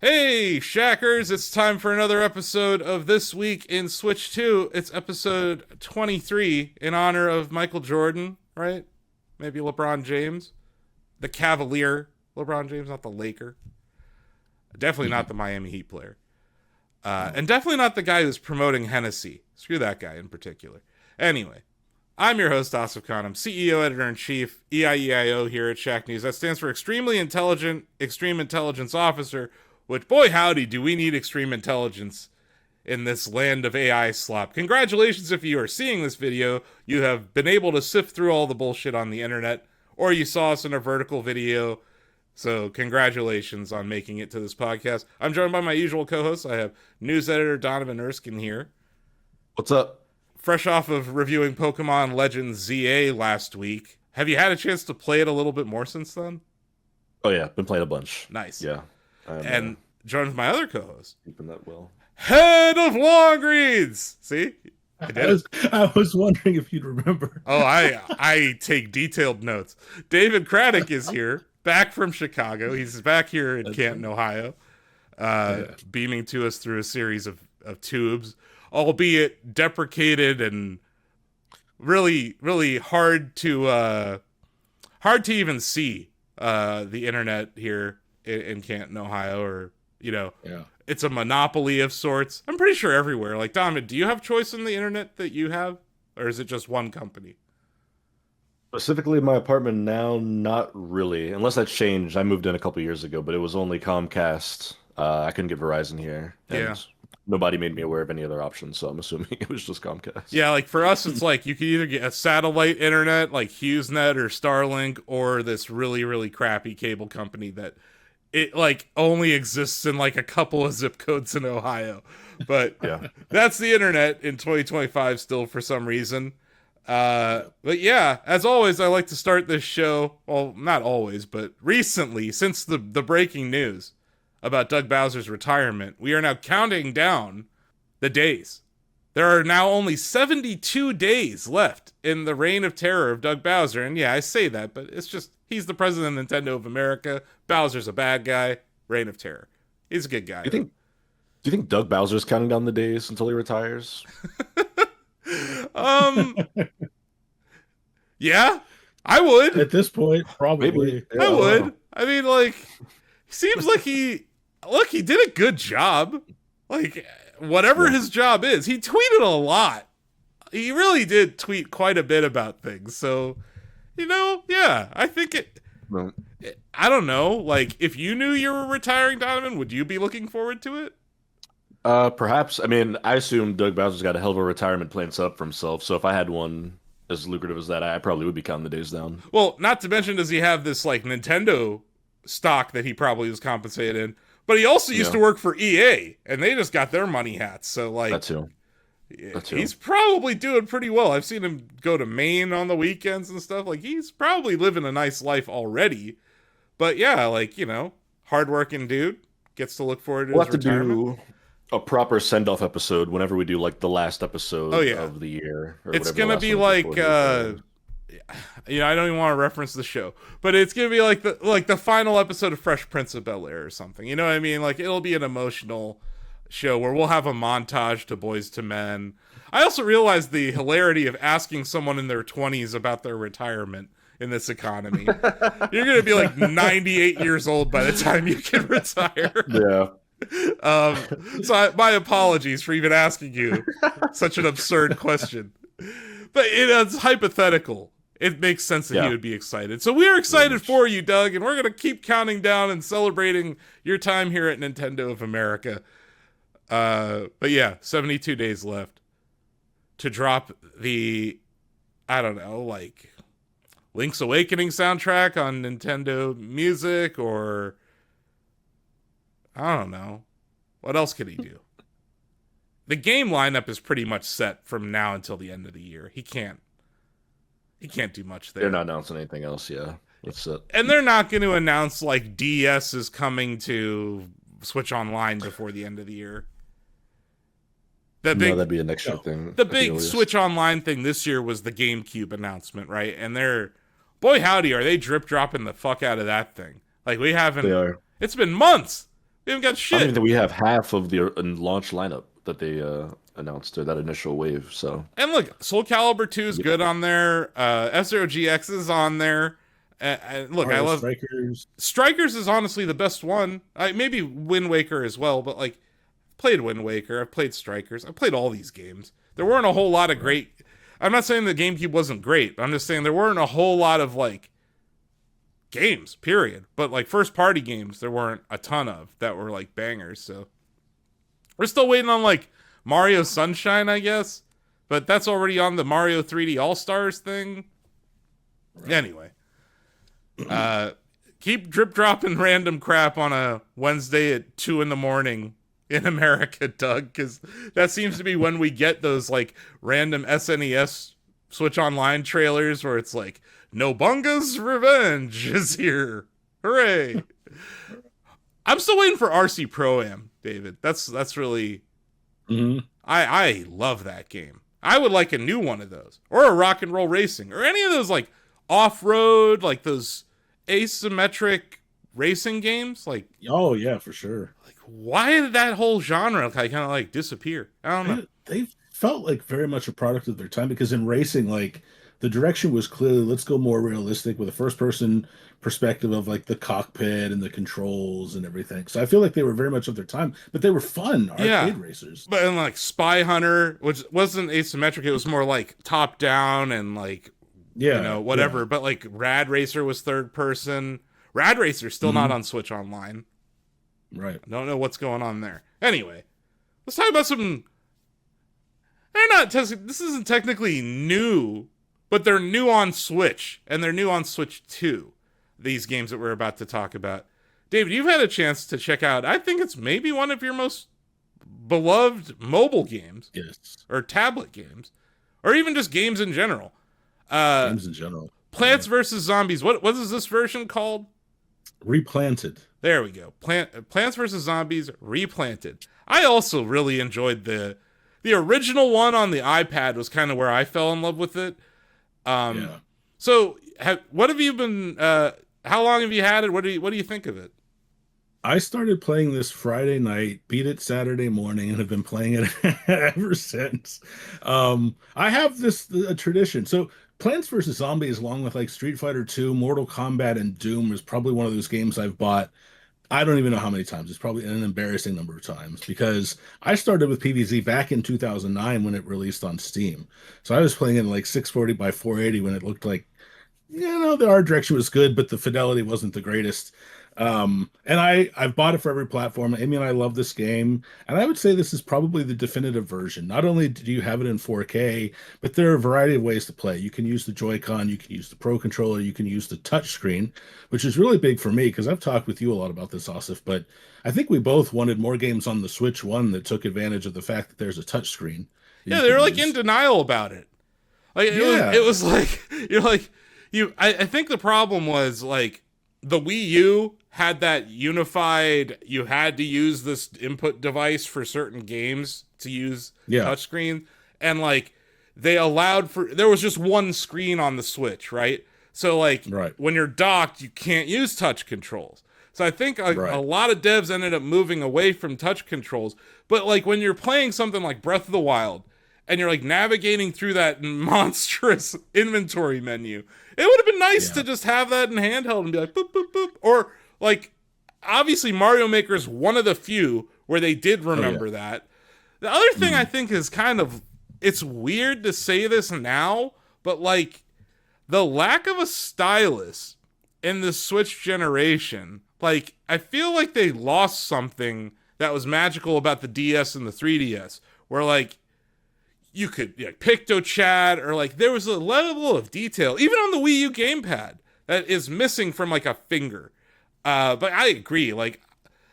Hey, Shackers, it's time for another episode of This Week in Switch 2. It's episode 23 in honor of Michael Jordan, right? Maybe LeBron James. The Cavalier LeBron James, not the Laker. Definitely not the Miami Heat player. And definitely not the guy who's promoting Hennessy. Screw that guy in particular. Anyway, I'm your host, Asif Khan. I'm CEO, Editor-in-Chief, EIEIO here at Shacknews. That stands for Extremely Intelligent, Extreme Intelligence Officer, which, boy howdy, do we need extreme intelligence in this land of AI slop. Congratulations if you are seeing this video. You have been able to sift through all the bullshit on the internet, or you saw us in a vertical video. So congratulations on making it to this podcast. I'm joined by my usual co-hosts. I have news editor Donovan Erskine here. What's up? Fresh off of reviewing Pokemon Legends ZA last week. Have you had a chance to play it a little bit more since then? Oh yeah, been playing a bunch. Nice. Yeah. And joined with my other co-host. Keeping that well. Head of Long Reads! See? I was wondering if you'd remember. Oh, I take detailed notes. David Craddock is here, back from Chicago. He's back here in Canton, Ohio, beaming to us through a series of tubes, albeit deprecated and really, really hard to even see the internet here in Canton, Ohio, or, it's a monopoly of sorts. I'm pretty sure everywhere. Like, Donovan, do you have choice in the internet that you have? Or is it just one company? Specifically, my apartment now, not really. Unless that's changed. I moved in a couple years ago, but it was only Comcast. I couldn't get Verizon here. And nobody made me aware of any other options, so I'm assuming it was just Comcast. Yeah, like for us, it's like you can either get a satellite internet like HughesNet or Starlink, or this really, really crappy cable company that it like only exists in like a couple of zip codes in Ohio. But Yeah. that's the internet in 2025 still for some reason. But yeah, as always, I like to start this show, well, not always, but recently, since the breaking news about Doug Bowser's retirement, we are now counting down the days. There are now only 72 days left in the reign of terror of Doug Bowser. And yeah, I say that, but it's just, he's the president of Nintendo of America. Bowser's a bad guy. Reign of terror. He's a good guy. Do you think Doug Bowser's counting down the days until he retires? Yeah, I would. At this point, probably. Maybe. I would. I mean, like, seems like he did a good job. Like, whatever his job is, he tweeted a lot. He really did tweet quite a bit about things. So, yeah, I think I don't know. Like, if you knew you were retiring, Donovan, would you be looking forward to it? Perhaps. I mean, I assume Doug Bowser's got a hell of a retirement plan set up for himself, so if I had one as lucrative as that, I probably would be counting the days down. Well, not to mention, does he have this, like, Nintendo stock that he probably was compensated in? But he also used to work for EA, and they just got their money hats. So, like, That too. He's probably doing pretty well. I've seen him go to Maine on the weekends and stuff. Like, he's probably living a nice life already. But yeah, like, hardworking dude, gets to look forward to We'll his have to retirement. do a proper send-off episode whenever we do, like, the last episode of the year. Or It's whatever the gonna last be one like, before I don't even want to reference the show, but it's gonna be like the final episode of Fresh Prince of Bel-Air or something. You know what I mean? Like, it'll be an emotional show where we'll have a montage to Boys to Men. I also realized the hilarity of asking someone in their 20s about their retirement in this economy. You're gonna be like 98 years old by the time you can retire. Yeah. So my apologies for even asking you such an absurd question, but it's hypothetical. It makes sense that he would be excited. So we're excited for you, Doug, and we're going to keep counting down and celebrating your time here at Nintendo of America. But yeah, 72 days left to drop the, I don't know, like Link's Awakening soundtrack on Nintendo Music, or I don't know. What else could he do? The game lineup is pretty much set from now until the end of the year. He can't do much there. They're not announcing anything else, yeah. That's it. And they're not going to announce, like, DS is coming to Switch Online before the end of the year. That'd be a next year thing. The big Switch Online thing this year was the GameCube announcement, right? And boy howdy, are they drip dropping the fuck out of that thing. Like, we haven't... They are. It's been months. We We haven't got I don't even shit. think we have half of the launch lineup that they announced to that initial wave. So And look, Soul Calibur 2 is good on there. F-Zero GX is on there. Look, I Mario love Strikers. Strikers is honestly the best one. Maybe Wind Waker as well, but like played Wind Waker, I've played Strikers, I've played all these games. There weren't a whole lot of great. I'm not saying the GameCube wasn't great. I'm just saying there weren't a whole lot of like games, period. But like first party games, there weren't a ton of that were like bangers. So we're still waiting on like Mario Sunshine, I guess. But that's already on the Mario 3D All Stars thing. Right. Anyway, keep drip dropping random crap on a Wednesday at 2 a.m. in America, Doug, because that seems to be when we get those like random SNES Switch Online trailers where it's like, Nobunga's Revenge is here. Hooray. I'm still waiting for RC Pro-Am, David. That's really... I love that game. I would like a new one of those. Or a Rock and Roll Racing. Or any of those like off-road, like those asymmetric racing games. Like, oh yeah, for sure. Like, why did that whole genre kind of like disappear? I don't know. They felt like very much a product of their time, because in racing, like the direction was clearly, let's go more realistic with a first person perspective of like the cockpit and the controls and everything. So I feel like they were very much of their time, but they were fun arcade racers. But and like Spy Hunter, which wasn't asymmetric, it was more like top down and like whatever. Yeah. But like Rad Racer was third person. Rad Racer's still not on Switch Online. Right. I don't know what's going on there. Anyway, let's talk about some. They're not. This isn't technically new, but they're new on Switch, and they're new on Switch 2. These games that we're about to talk about. David, you've had a chance to check out. I think it's maybe one of your most beloved mobile games. Yes. Or tablet games, or even just games in general. Games in general. Plants vs. Zombies. What is this version called? Replanted. There we go. Plants vs. Zombies Replanted. I also really enjoyed the original one on the iPad. Was kind of where I fell in love with it. So what have you been? How long have you had it? What do you think of it? I started playing this Friday night, beat it Saturday morning, and have been playing it ever since. I have a tradition. So Plants vs. Zombies, along with like Street Fighter 2, Mortal Kombat, and Doom, is probably one of those games I've bought. I don't even know how many times. It's probably an embarrassing number of times, because I started with PvZ back in 2009 when it released on Steam. So I was playing it in like 640 by 480 when it looked like, the art direction was good, but the fidelity wasn't the greatest. And I've bought it for every platform. Amy and I love this game, and I would say this is probably the definitive version. Not only do you have it in 4K, but there are a variety of ways to play. You can use the Joy-Con, you can use the Pro Controller, you can use the touchscreen, which is really big for me because I've talked with you a lot about this, Asif, but I think we both wanted more games on the Switch 1 that took advantage of the fact that there's a touchscreen. Yeah, they were like in denial about it. Like it was like I think the problem was like the Wii U had that unified, you had to use this input device for certain games to use touchscreen, and like they allowed for, there was just one screen on the Switch, right? So like when you're docked, you can't use touch controls. So I think a lot of devs ended up moving away from touch controls. But like when you're playing something like Breath of the Wild and you're like navigating through that monstrous inventory menu, it would have been nice to just have that in handheld and be like boop boop boop. Or like obviously Mario Maker is one of the few where they did remember that. The other thing I think is kind of, it's weird to say this now, but like the lack of a stylus in the Switch generation, like I feel like they lost something that was magical about the DS and the 3DS, where like you could picto chat, or like there was a level of detail even on the Wii U gamepad that is missing from like a finger. But I agree, like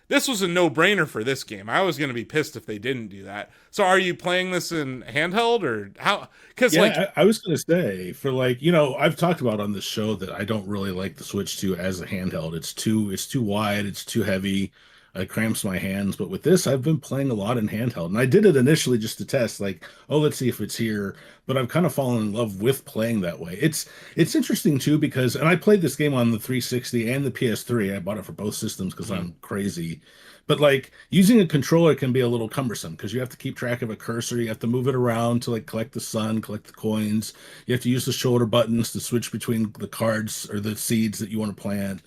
this was a no-brainer for this game. I was going to be pissed if they didn't do that. So are you playing this in handheld or how? Because I was going to say, for like, I've talked about on this show that I don't really like the Switch 2 as a handheld. It's too wide, it's too heavy. It cramps my hands. But with this, I've been playing a lot in handheld. And I did it initially just to test, like, let's see if it's here. But I've kind of fallen in love with playing that way. It's interesting too, and I played this game on the 360 and the PS3. I bought it for both systems because I'm crazy. But like using a controller can be a little cumbersome because you have to keep track of a cursor. You have to move it around to like collect the sun, collect the coins. You have to use the shoulder buttons to switch between the cards or the seeds that you want to plant.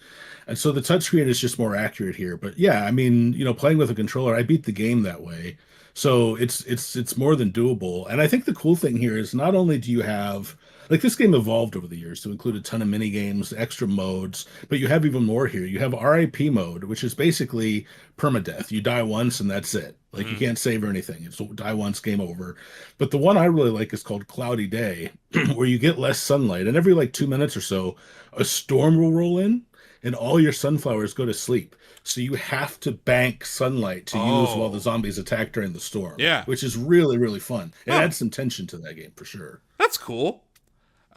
And so the touchscreen is just more accurate here. But yeah, I mean, playing with a controller, I beat the game that way. So it's more than doable. And I think the cool thing here is not only do you have like this game evolved over the years to include a ton of mini games, extra modes, but you have even more here. You have RIP mode, which is basically permadeath. You die once and that's it. Like you can't save or anything. It's die once, game over. But the one I really like is called Cloudy Day, where you get less sunlight, and every like 2 minutes or so, a storm will roll in, and all your sunflowers go to sleep. So you have to bank sunlight to use while the zombies attack during the storm. Yeah. Which is really, really fun. It Huh. adds some tension to that game for sure. That's cool.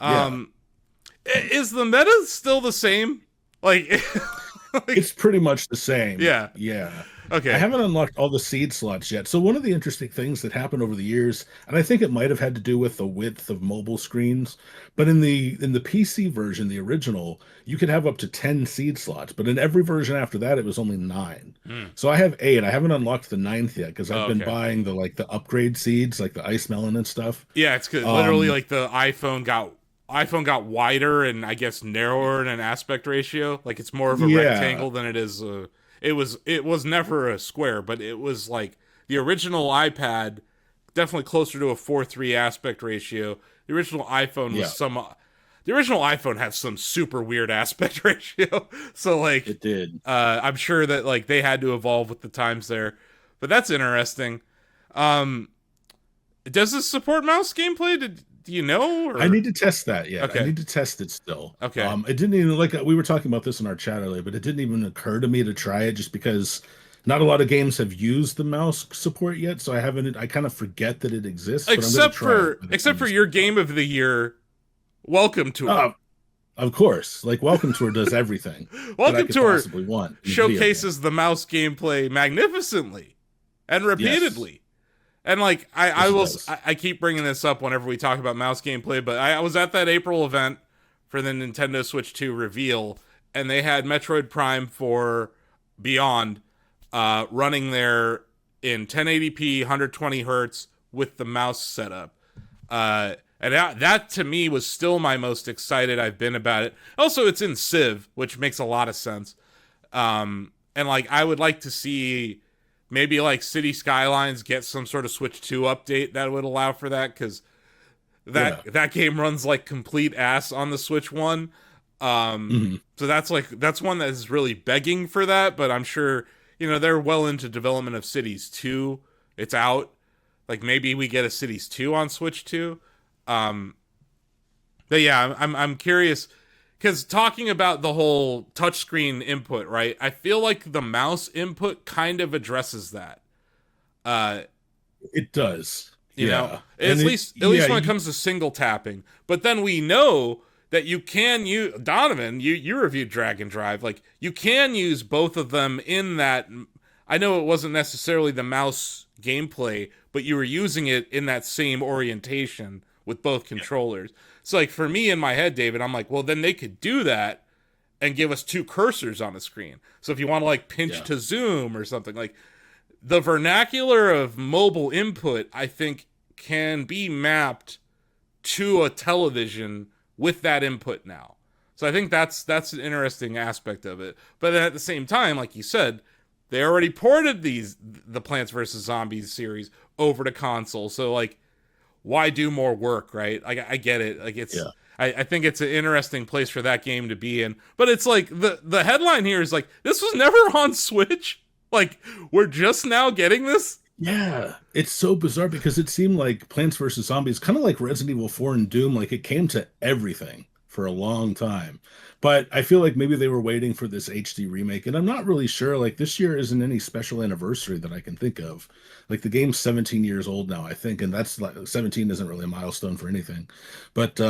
Yeah. Is the meta still the same? Like, It's pretty much the same. Yeah. Yeah. okay. I haven't unlocked all the seed slots yet. So one of the interesting things that happened over the years, and I think it might have had to do with the width of mobile screens, but in the PC version, the original, you could have up to 10 seed slots, but in every version after that, it was only 9. So I have 8. I haven't unlocked the 9th yet because I've been Okay. buying the upgrade seeds, like the ice melon and stuff. Yeah, it's good. Literally, like the iPhone got wider and I guess narrower in an aspect ratio. Like it's more of a Yeah. rectangle than it is. It was never a square, but it was like the original iPad, definitely closer to a 4:3 aspect ratio. The original iPhone was Yeah. The original iPhone had some super weird aspect ratio. So like, It did. I'm sure that like they had to evolve with the times there. But that's interesting. Um, does this support mouse gameplay? Do you know? Or? I need to test that yet. Okay. I need to test it still. Okay. It didn't even like we were talking about this in our chat earlier, but it didn't even occur to me to try it just because not a lot of games have used the mouse support yet. So I kind of forget that it exists. But I'm gonna try it when it Except for comes. your game of the year, Welcome Tour. Of course, like Welcome Tour does everything that I Welcome could Tour possibly want. in a video game. showcases the mouse gameplay magnificently and repeatedly. And like Yes, it does. I keep bringing this up whenever we talk about mouse gameplay, but I was at that April event for the Nintendo Switch 2 reveal, and they had Metroid Prime 4 Beyond running there in 1080p, 120 hertz with the mouse setup. And that to me was still my most excited I've been about it. Also, it's in Civ, which makes a lot of sense. And like I would like to see maybe like City Skylines get some sort of Switch 2 update that would allow for that, because that game runs like complete ass on the Switch 1. So that's one that is really begging for that, but I'm sure they're well into development of Cities 2. It's out. Like maybe we get a Cities 2 on Switch 2. But yeah, I'm curious because talking about the whole touchscreen input, right? I feel like the mouse input kind of addresses that. It does. You know, And at least when it comes to single tapping. But then we know that you can use Donovan. You reviewed Drag and Drive. Like you can use both of them in that. I know it wasn't necessarily the mouse gameplay, but you were using it in that same orientation with both controllers. So like for me in my head, David, I'm like, well, then they could do that and give us 2 cursors on the screen. So if you want to like pinch to zoom or something, like the vernacular of mobile input, I think can be mapped to a television with that input now. So I think that's an interesting aspect of it. But then at the same time, like you said, they already ported the Plants vs. Zombies series over to console. So like, why do more work, right? I get it. Like it's, I think it's an interesting place for that game to be in. But it's like the headline here is like, this was never on Switch. Like we're just now getting this. Yeah, it's so bizarre because it seemed like Plants vs. Zombies, kind of like Resident Evil 4 and Doom, like it came to everything for a long time. But I feel like maybe they were waiting for this HD remake, and I'm not really sure. Like this year isn't any special anniversary that I can think of. Like the game's 17 years old now, I think, and that's like 17 isn't really a milestone for anything. But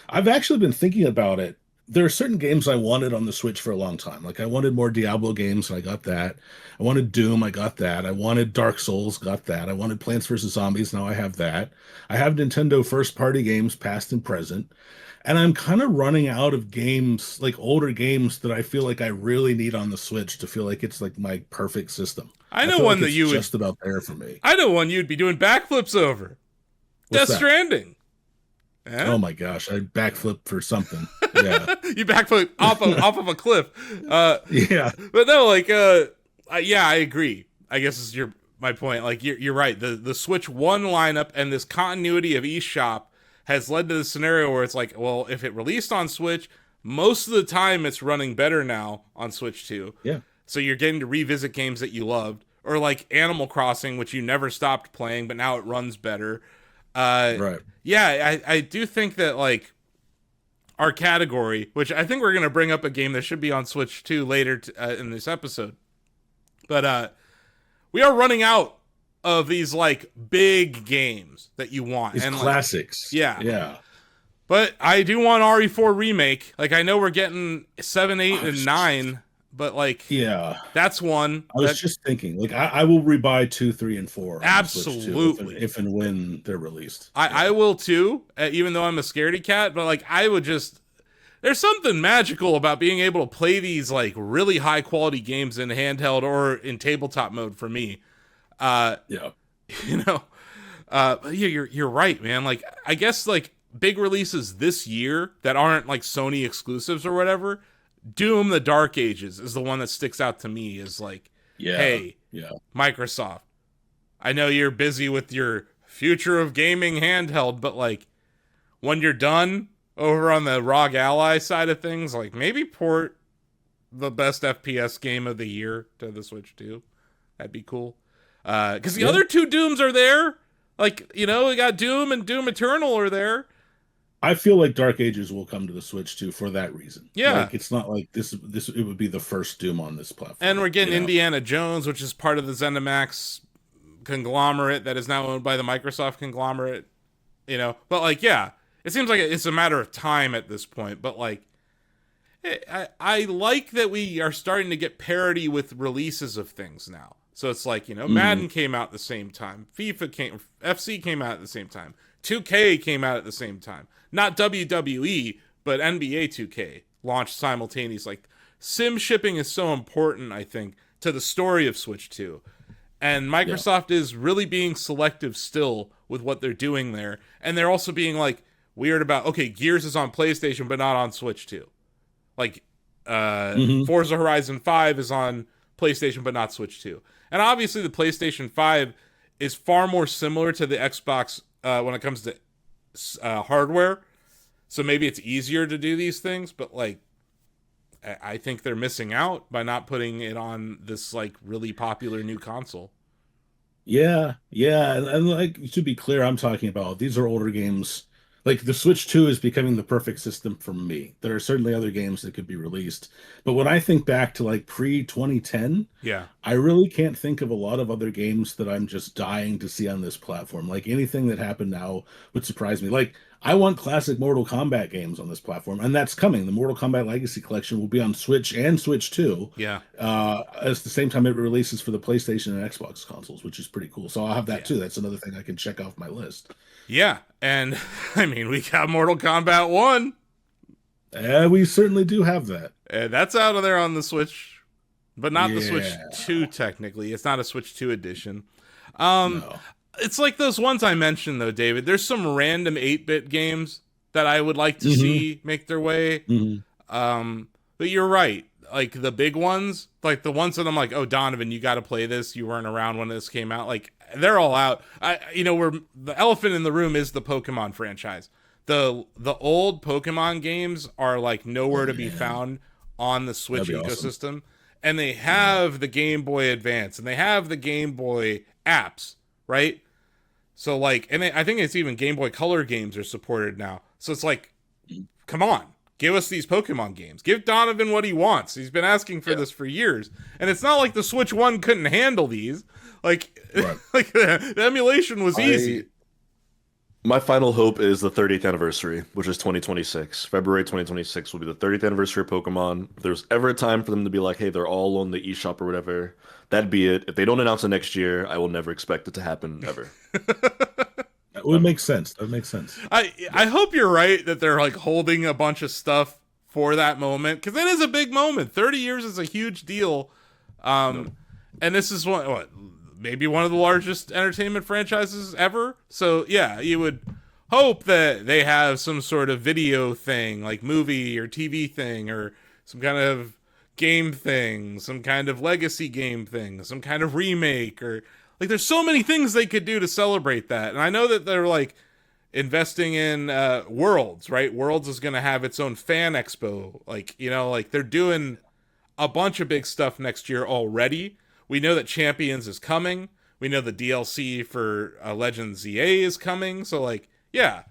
I've actually been thinking about it. There are certain games I wanted on the Switch for a long time. Like I wanted more Diablo games, and I got that. I wanted Doom, I got that. I wanted Dark Souls, got that. I wanted Plants vs. Zombies, now I have that. I have Nintendo first party games, past and present. And I'm kind of running out of games, like older games that I feel like I really need on the Switch to feel like it's like my perfect system. I I know feel one like that it's you would. just about there for me. I know one you'd be doing backflips over. What's Death that? Stranding. Eh? Oh my gosh, I backflip for something. Yeah. You backflip off of a cliff. Yeah. But no, like, yeah, I agree. I guess is my point. Like, you're right. The Switch One lineup and this continuity of eShop has led to the scenario where it's like, well, if it released on Switch, most of the time it's running better now on Switch 2. Yeah. So you're getting to revisit games that you loved, or like Animal Crossing, which you never stopped playing, but now it runs better. Right. Yeah, I do think that like our category, which I think we're gonna bring up a game that should be on Switch 2 later in this episode, but we are running out of these like big games that you want These and classics. like, yeah. Yeah. But I do want RE4 remake. Like I know we're getting 7, 8, and 9, but like Yeah. that's one. I was just thinking, like, I will rebuy 2, 3, and 4 on the Switch, too, Absolutely. if and when they're released. I will too, even though I'm a scaredy cat, but like I would just there's something magical about being able to play these like really high quality games in handheld or in tabletop mode for me. Yeah. You know, but yeah, you're right, man. Like I guess like big releases this year that aren't like Sony exclusives or whatever. Doom: The Dark Ages is the one that sticks out to me. Is like, Yeah. hey, Yeah. Microsoft, I know you're busy with your future of gaming handheld, but like when you're done over on the ROG Ally side of things, like maybe port the best FPS game of the year to the Switch too. That'd be cool. Because the other two Dooms are there. Like, you know, we got Doom and Doom Eternal are there. I feel like Dark Ages will come to the Switch too for that reason. Yeah. Like it's not like this it would be the first Doom on this platform. And we're getting you know? Indiana Jones, which is part of the ZeniMax conglomerate that is now owned by the Microsoft conglomerate. You know, but like, yeah, it seems like it's a matter of time at this point. But like, I like that we are starting to get parity with releases of things now. So it's like, you know, Madden came out at the same time, FC came out at the same time, 2K came out at the same time. Not WWE, but NBA 2K launched simultaneously. Like, sim shipping is so important, I think, to the story of Switch 2. And Microsoft is really being selective still with what they're doing there. And they're also being like weird about, okay, Gears is on PlayStation, but not on Switch 2. Like, Forza Horizon 5 is on PlayStation, but not Switch 2. And obviously the PlayStation 5 is far more similar to the Xbox when it comes to hardware. So maybe it's easier to do these things, but like, I think they're missing out by not putting it on this like really popular new console. Yeah, yeah, and like to be clear, I'm talking about these are older games. Like the Switch 2 is becoming the perfect system for me. There are certainly other games that could be released, but when I think back to like pre-2010, Yeah. I really can't think of a lot of other games that I'm just dying to see on this platform. Like anything that happened now would surprise me. Like I want classic Mortal Kombat games on this platform, and that's coming. The Mortal Kombat Legacy Collection will be on Switch and Switch 2. Yeah. At the same time it releases for the PlayStation and Xbox consoles, which is pretty cool. So I'll have that too. That's another thing I can check off my list. Yeah. And I mean, we got Mortal Kombat 1. We certainly do have that. And that's out of there on the Switch, but not the Switch Yeah. 2 technically. It's not a Switch 2 edition. No. It's like those ones I mentioned though, David. There's some random 8-bit games that I would like to see make their way. But you're right. Like the big ones, like the ones that I'm like, oh, Donovan, you got to play this. You weren't around when this came out. Like they're all out. We're the elephant in the room is the Pokemon franchise. The old Pokemon games are like nowhere to be found on the Switch ecosystem. And they have the Game Boy Advance and they have the Game Boy apps, right? So like, and I think it's even Game Boy Color games are supported now. So it's like, come on, give us these Pokemon games. Give Donovan what he wants. He's been asking for this for years. And it's not like the Switch 1 couldn't handle these. Like, like the emulation was easy. My final hope is the 30th anniversary, which is 2026. February 2026 will be the 30th anniversary of Pokemon. If there's ever a time for them to be like, hey, they're all on the eShop or whatever, that'd be it. If they don't announce it next year, I will never expect it to happen ever. It would make sense. That would make sense. I hope you're right that they're like holding a bunch of stuff for that moment, because it is a big moment. 30 years is a huge deal. And this is maybe one of the largest entertainment franchises ever. So yeah, you would hope that they have some sort of video thing, like movie or TV thing, or some kind of game thing, some kind of legacy game thing, some kind of remake, or like there's so many things they could do to celebrate that. And I know that they're like investing in Worlds, right? Worlds is going to have its own fan expo. Like, like they're doing a bunch of big stuff next year already. We know that Champions is coming. We know the DLC for Legends ZA is coming. So like, yeah,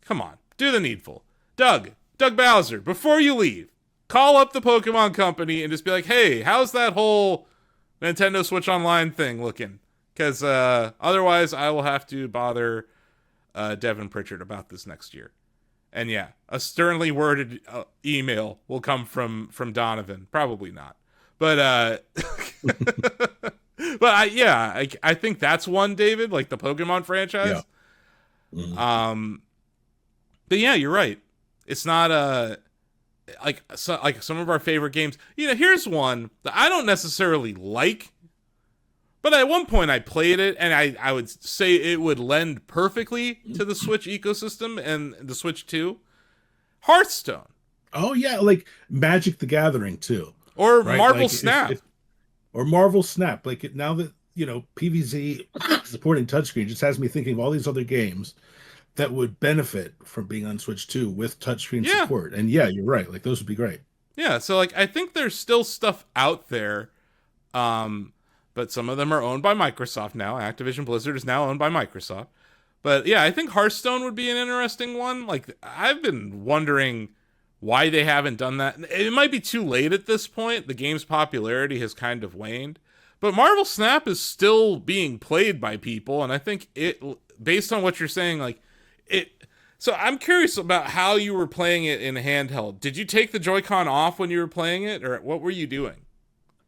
come on, do the needful. Doug Bowser, before you leave, call up the Pokemon Company and just be like, hey, how's that whole Nintendo Switch Online thing looking? Because otherwise I will have to bother Devin Pritchard about this next year. And yeah, a sternly worded email will come from Donovan. Probably not. But I think that's one, David, like the Pokemon franchise. Yeah. Mm-hmm. But yeah, you're right. It's not like some of our favorite games. Here's one that I don't necessarily like, but at one point I played it, and I would say it would lend perfectly to the Switch ecosystem and the Switch 2. Hearthstone. Oh yeah, like Magic the Gathering too. Or right? Marvel like Snap. Or Marvel Snap. Like now that, PVZ supporting touchscreen just has me thinking of all these other games that would benefit from being on Switch 2 with touchscreen support. And yeah, you're right. Like those would be great. Yeah, so like I think there's still stuff out there. But some of them are owned by Microsoft now. Activision Blizzard is now owned by Microsoft. But yeah, I think Hearthstone would be an interesting one. Like I've been wondering why they haven't done that. It might be too late at this point. The game's popularity has kind of waned. But Marvel Snap is still being played by people, and I think it, based on what you're saying, like it. So I'm curious about how you were playing it in handheld. Did you take the Joy-Con off when you were playing it, or what were you doing?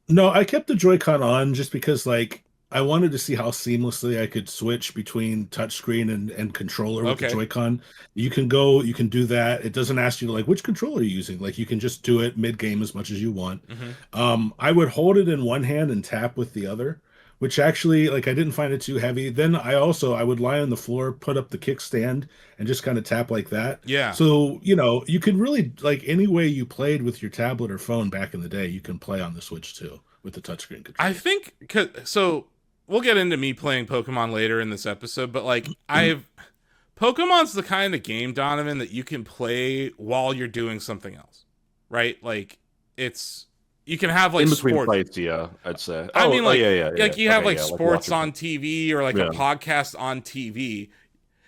No, I kept the Joy-Con on just because, like, I wanted to see how seamlessly I could switch between touchscreen and controller with the Joy-Con. You can do that. It doesn't ask you, like, which controller you're using. Like, you can just do it mid-game as much as you want. Mm-hmm. I would hold it in one hand and tap with the other, which actually, like, I didn't find it too heavy. Then I would lie on the floor, put up the kickstand, and just kind of tap like that. Yeah. So, you could really, like, any way you played with your tablet or phone back in the day, you can play on the Switch too with the touchscreen control. I think, so we'll get into me playing Pokemon later in this episode, but like Pokemon's the kind of game, Donovan, that you can play while you're doing something else, right? Like you can have like in between sports fights, yeah, I'd say. I mean, like, yeah. like you have like sports like on TV or like a podcast on TV.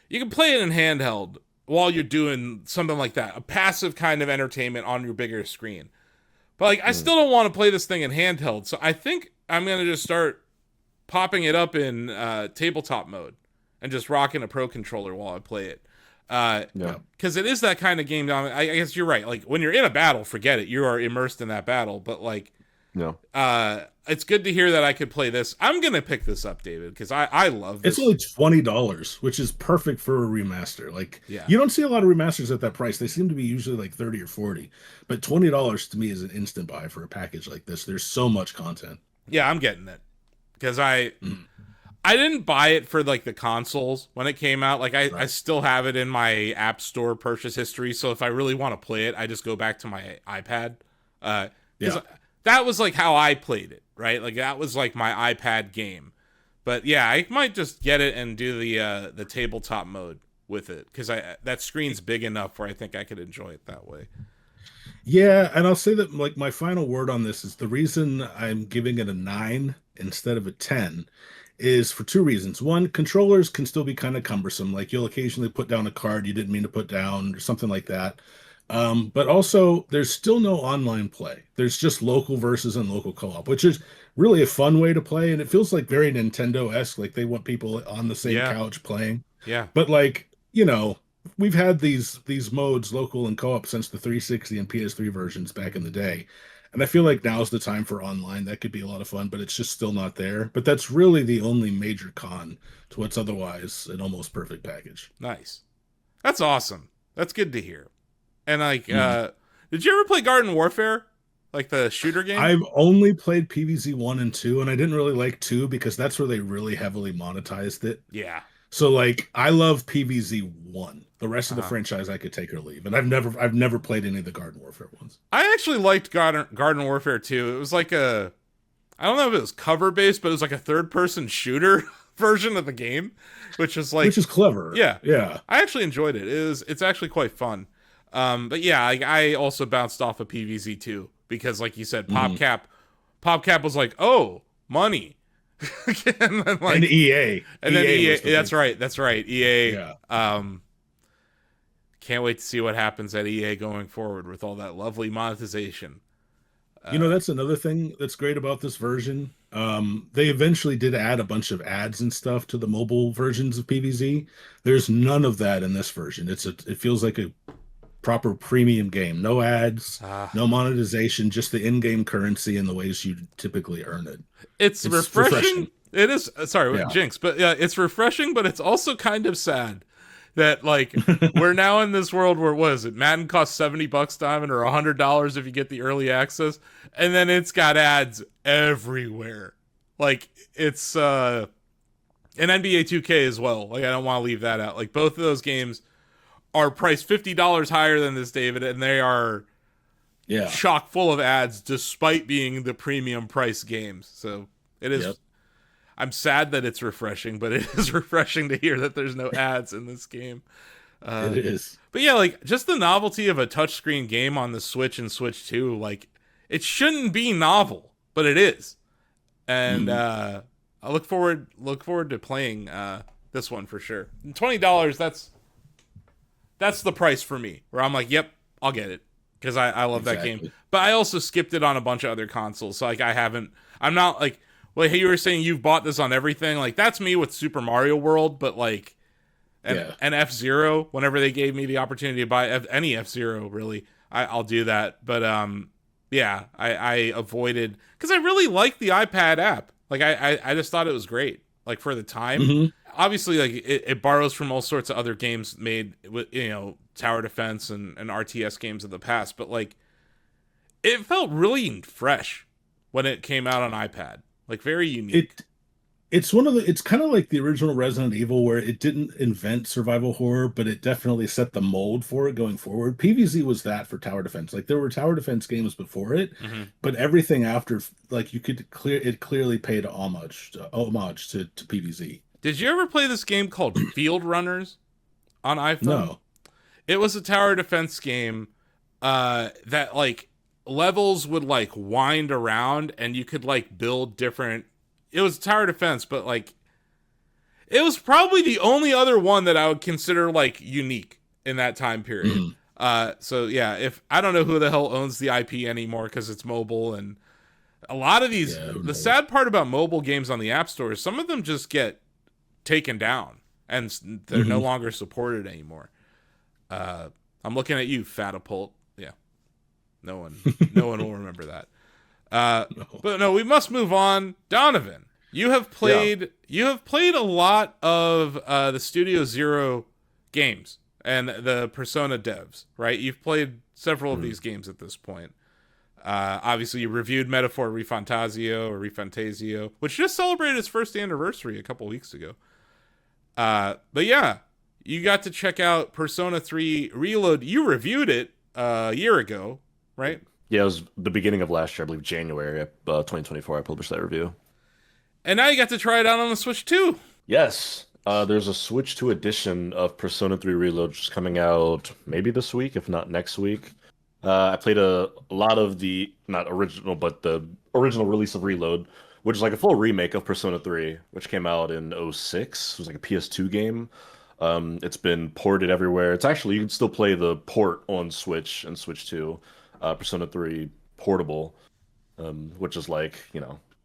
You can play it in handheld while you're doing something like that, a passive kind of entertainment on your bigger screen. But like, I still don't want to play this thing in handheld, so I think I'm gonna just start popping it up in tabletop mode and just rocking a pro controller while I play it. Because it is that kind of game. I guess you're right. Like when you're in a battle, forget it. You are immersed in that battle. But like, it's good to hear that I could play this. I'm gonna pick this up, David, because I love this. It's only $20, which is perfect for a remaster. Like, you don't see a lot of remasters at that price. They seem to be usually like 30 or 40, but $20 to me is an instant buy for a package like this. There's so much content. Yeah, I'm getting it. Because I didn't buy it for like the consoles when it came out. Like I still have it in my App Store purchase history. So if I really want to play it, I just go back to my iPad. That was like how I played it, right? Like that was like my iPad game. But yeah, I might just get it and do the tabletop mode with it because that screen's big enough where I think I could enjoy it that way. Yeah, and I'll say that like my final word on this is the reason I'm giving it a 9 instead of a 10 is for two reasons. One, controllers can still be kind of cumbersome. Like you'll occasionally put down a card you didn't mean to put down or something like that. But also there's still no online play. There's just local versus and local co-op, which is really a fun way to play. And it feels like very Nintendo-esque. Like they want people on the same couch playing. Yeah. But like, we've had these modes, local and co-op, since the 360 and PS3 versions back in the day. And I feel like now's the time for online. That could be a lot of fun, but it's just still not there. But that's really the only major con to what's otherwise an almost perfect package. Nice. That's awesome. That's good to hear. And like, Mm. did you ever play Garden Warfare? Like the shooter game? I've only played PvZ 1 and 2, and I didn't really like 2 because that's where they really heavily monetized it. Yeah. So like I love PvZ 1. The rest of the Uh-huh. franchise I could take or leave. And I've never played any of the Garden Warfare ones. I actually liked Garden Warfare 2. It was like I don't know if it was cover based, but it was like a third person shooter version of the game, which is like, Which is clever. yeah, Yeah. I actually enjoyed it. It's actually quite fun. But yeah, I also bounced off of PvZ 2 because, like you said, PopCap was like, oh, money, and then like And EA. and then EA. was the That's big- right. That's right. EA. Yeah. Can't wait to see what happens at EA going forward with all that lovely monetization. That's another thing that's great about this version. They eventually did add a bunch of ads and stuff to the mobile versions of PvZ. There's none of that in this version. It feels like a proper premium game. No ads, Uh, no monetization, just the in-game currency and the ways you typically earn it. it's It's refreshing. refreshing. It is. Sorry, Yeah. Jinx, but yeah, it's refreshing, but it's also kind of sad that like we're now in this world where what is it? Madden costs $70 diamond or $100 if you get the early access, and then it's got ads everywhere. Like it's and NBA 2K as well. Like I don't want to leave that out. Like both of those games are priced $50 higher than this, David, and they are Yeah. chock full of ads despite being the premium price games. So it is. Yep. I'm sad that it's refreshing, but it is refreshing to hear that there's no ads in this game. It is. But yeah, like just the novelty of a touchscreen game on the Switch and Switch 2, like it shouldn't be novel, but it is. And I look forward to playing this one for sure. And $20, that's the price for me. Where I'm like, yep, I'll get it because I love that game. Exactly. But I also skipped it on a bunch of other consoles, so like I'm not like. Well, hey, you were saying you've bought this on everything. Like that's me with Super Mario World, but like, and F-Zero. Whenever they gave me the opportunity to buy any F-Zero, really, I'll do that. But yeah, I avoided because I really liked the iPad app. Like I just thought it was great. Like for the time, obviously, like it borrows from all sorts of other games made with tower defense and RTS games of the past. But like, it felt really fresh when it came out on iPad. Like very unique. It's kind of like the original Resident Evil where it didn't invent survival horror, but it definitely set the mold for it going forward. PvZ was that for tower defense. Like there were tower defense games before it, but everything after, like you could clearly paid homage to PvZ. Did you ever play this game called Field Runners on iPhone? No. It was a tower defense game that like levels would like wind around and you could like build different. It was tower defense, but like it was probably the only other one that I would consider like unique in that time period. So yeah, if I don't know who the hell owns the IP anymore because it's mobile, and a lot of these. Yeah, who The knows? sad part about mobile games on the App Store is some of them just get taken down and they're no longer supported anymore. I'm looking at you, Fatapult. Yeah, no one will remember that. But no, we must move on. Donovan, you have played a lot of the Studio Zero games and the Persona devs, right? You've played several of these games at this point. Obviously, you reviewed Metaphor Refantasio, which just celebrated its first anniversary a couple weeks ago. But yeah, you got to check out Persona 3 Reload. You reviewed it a year ago, right? Yeah, it was the beginning of last year, I believe January 2024. I published that review. And now you got to try it out on the Switch too. Yes, there's a Switch 2 edition of Persona 3 Reload just coming out maybe this week, if not next week. I played a lot of the, not original, but the original release of Reload, which is like a full remake of Persona 3, which came out in '06. It was like a PS2 game. It's been ported everywhere. It's actually, you can still play the port on Switch and Switch 2, Persona 3 Portable, which is like,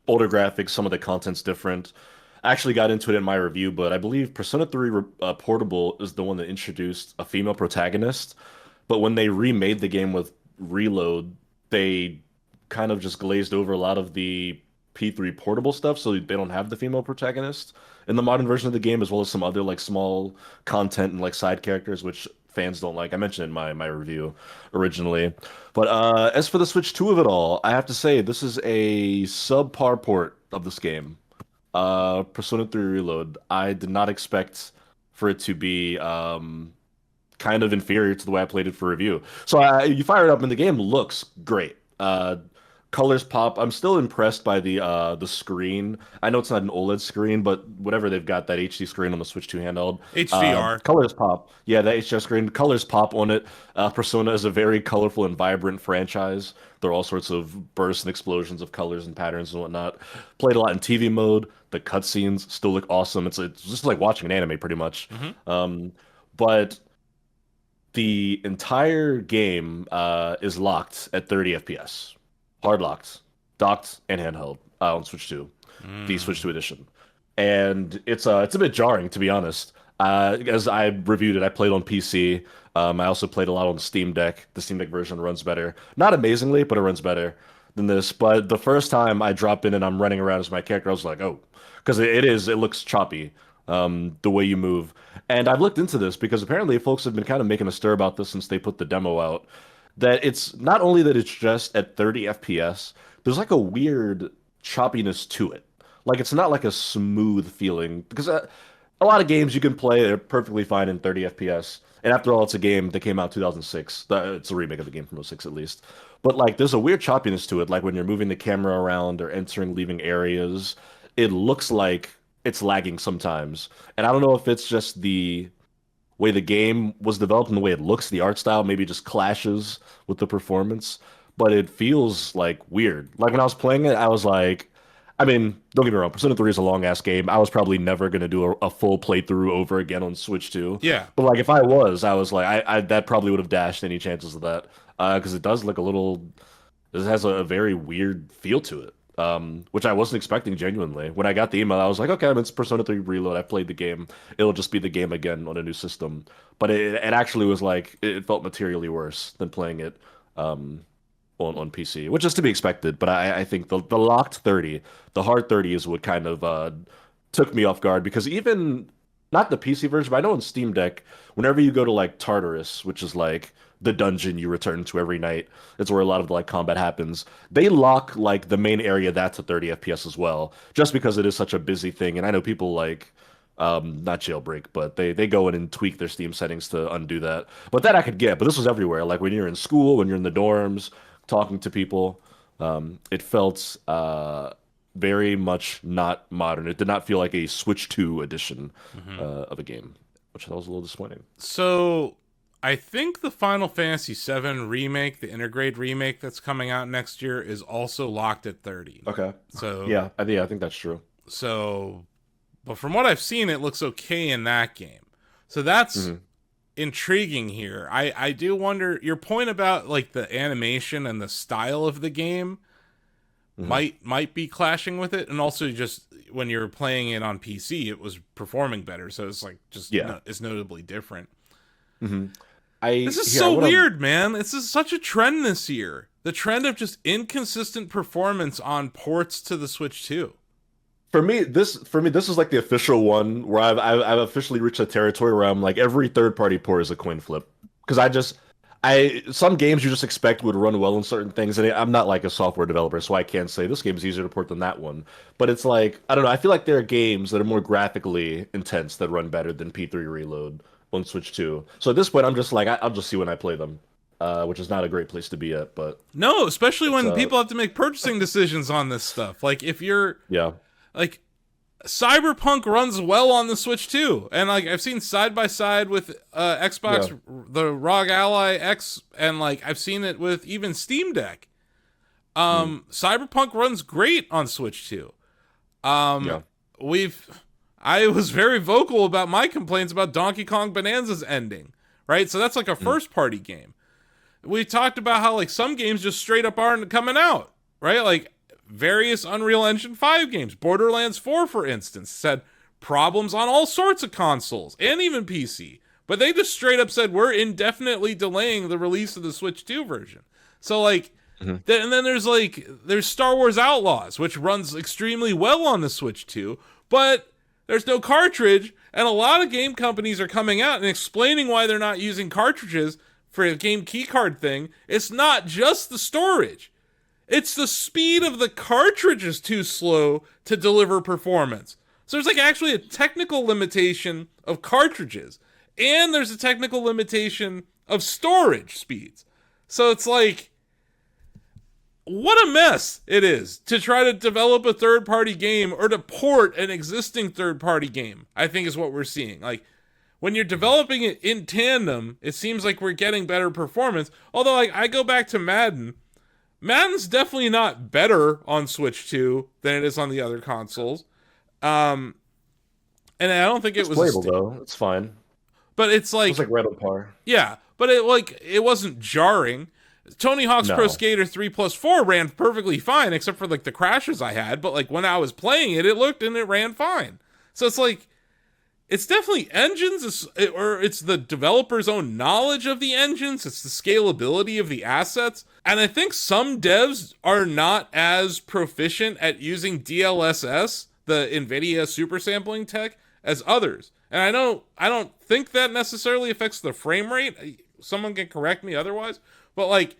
older graphics, some of the content's different. I actually got into it in my review, but I believe Persona 3 Portable is the one that introduced a female protagonist. But when they remade the game with Reload, they kind of just glazed over a lot of the P3 portable stuff, so they don't have the female protagonist in the modern version of the game, as well as some other like small content and like side characters, which fans don't like. I mentioned in my review originally. But as for the Switch 2 of it all, I have to say this is a subpar port of this game. Persona 3 Reload. I did not expect for it to be kind of inferior to the way I played it for review. So you fire it up and the game looks great. Colors pop. I'm still impressed by the screen. I know it's not an OLED screen, but whatever they've got that HD screen on the Switch 2 handheld. HDR. Colors pop. Yeah, that HDR screen. Colors pop on it. Persona is a very colorful and vibrant franchise. There are all sorts of bursts and explosions of colors and patterns and whatnot. Played a lot in TV mode. The cutscenes still look awesome. It's just like watching an anime pretty much. But the entire game is locked at 30 FPS. Hard locked, docked, and handheld on Switch 2, the Switch 2 edition. And it's a bit jarring, to be honest. As I reviewed it, I played on PC. I also played a lot on Steam Deck. The Steam Deck version runs better. Not amazingly, but it runs better than this. But the first time I drop in and I'm running around as my character, I was like, oh, because it looks choppy, the way you move. And I've looked into this because apparently folks have been kind of making a stir about this since they put the demo out. That it's not only that it's just at 30 FPS, there's like a weird choppiness to it. Like it's not like a smooth feeling because a lot of games you can play they're perfectly fine in 30 FPS. And after all, it's a game that came out in 2006. It's a remake of the game from '06 at least. But like there's a weird choppiness to it. Like when you're moving the camera around or entering, leaving areas, it looks like it's lagging sometimes. And I don't know if it's just the way the game was developed and the way it looks, the art style maybe just clashes with the performance, but it feels like weird. Like when I was playing it, I was like, I mean, don't get me wrong, Persona 3 is a long ass game. I was probably never gonna do a full playthrough over again on Switch 2. Yeah. But like if I was like, I that probably would have dashed any chances of that. Because it does look a little, it has a very weird feel to it. Which I wasn't expecting genuinely. When I got the email, I was like, okay, it's Persona 3 Reload. I played the game. It'll just be the game again on a new system. But it actually was like, it felt materially worse than playing it on PC, which is to be expected. But I think the locked 30, the hard 30 is what kind of took me off guard because even, not the PC version, but I know on Steam Deck, whenever you go to like Tartarus, which is like the dungeon you return to every night. It's where a lot of the like combat happens. They lock like the main area that's at 30 FPS as well, just because it is such a busy thing. And I know people like not jailbreak, but they go in and tweak their Steam settings to undo that. But that I could get. But this was everywhere. Like when you're in school, when you're in the dorms, talking to people, it felt very much not modern. It did not feel like a Switch 2 edition of a game, which I thought was a little disappointing. So I think the Final Fantasy VII remake, the Intergrade remake that's coming out next year, is also locked at 30. Okay. So yeah, I think that's true. So, but from what I've seen, it looks okay in that game. So that's intriguing here. I do wonder, your point about like the animation and the style of the game might be clashing with it, and also just when you're playing it on PC, it was performing better. So it's like just it's notably different. This is so weird, man. This is such a trend this year. The trend of just inconsistent performance on ports to the Switch 2. For me, this is like the official one where I've officially reached a territory where I'm like every third party port is a coin flip because some games you just expect would run well in certain things, and I'm not like a software developer, so I can't say this game is easier to port than that one. But it's like I don't know. I feel like there are games that are more graphically intense that run better than P3 Reload on Switch 2. So at this point, I'm just like I'll just see when I play them, which is not a great place to be at. But no, especially when people have to make purchasing decisions on this stuff. Like if you're like Cyberpunk runs well on the Switch too, and like I've seen side by side with Xbox, the ROG Ally X, and like I've seen it with even Steam Deck. Cyberpunk runs great on Switch too. I was very vocal about my complaints about Donkey Kong Bonanza's ending, right? So that's like a first party game. We talked about how like some games just straight up aren't coming out, right? Like various Unreal Engine 5 games, Borderlands 4, for instance, said problems on all sorts of consoles and even PC. But they just straight up said, we're indefinitely delaying the release of the Switch 2 version. So, like, Mhm. And then there's Star Wars Outlaws, which runs extremely well on the Switch 2, but there's no cartridge, and a lot of game companies are coming out and explaining why they're not using cartridges for a game keycard thing. It's not just the storage. It's the speed of the cartridge is too slow to deliver performance. So there's like actually a technical limitation of cartridges, and there's a technical limitation of storage speeds. So it's like, what a mess it is to try to develop a third-party game or to port an existing third-party game, I think is what we're seeing. Like, when you're developing it in tandem, it seems like we're getting better performance. Although, like, I go back to Madden. Madden's definitely not better on Switch 2 than it is on the other consoles. And I don't think It's it was playable though. It's fine. but it's It's like right on par. yeah, but it wasn't jarring. Tony Hawk's Pro No. Skater 3 plus 4 ran perfectly fine, except for like the crashes I had. But like when I was playing it, it looked and it ran fine. So it's like, it's definitely engines, or it's the developer's own knowledge of the engines. It's the scalability of the assets. And I think some devs are not as proficient at using DLSS, the NVIDIA super sampling tech, as others. And I don't think that necessarily affects the frame rate. Someone can correct me otherwise. But like,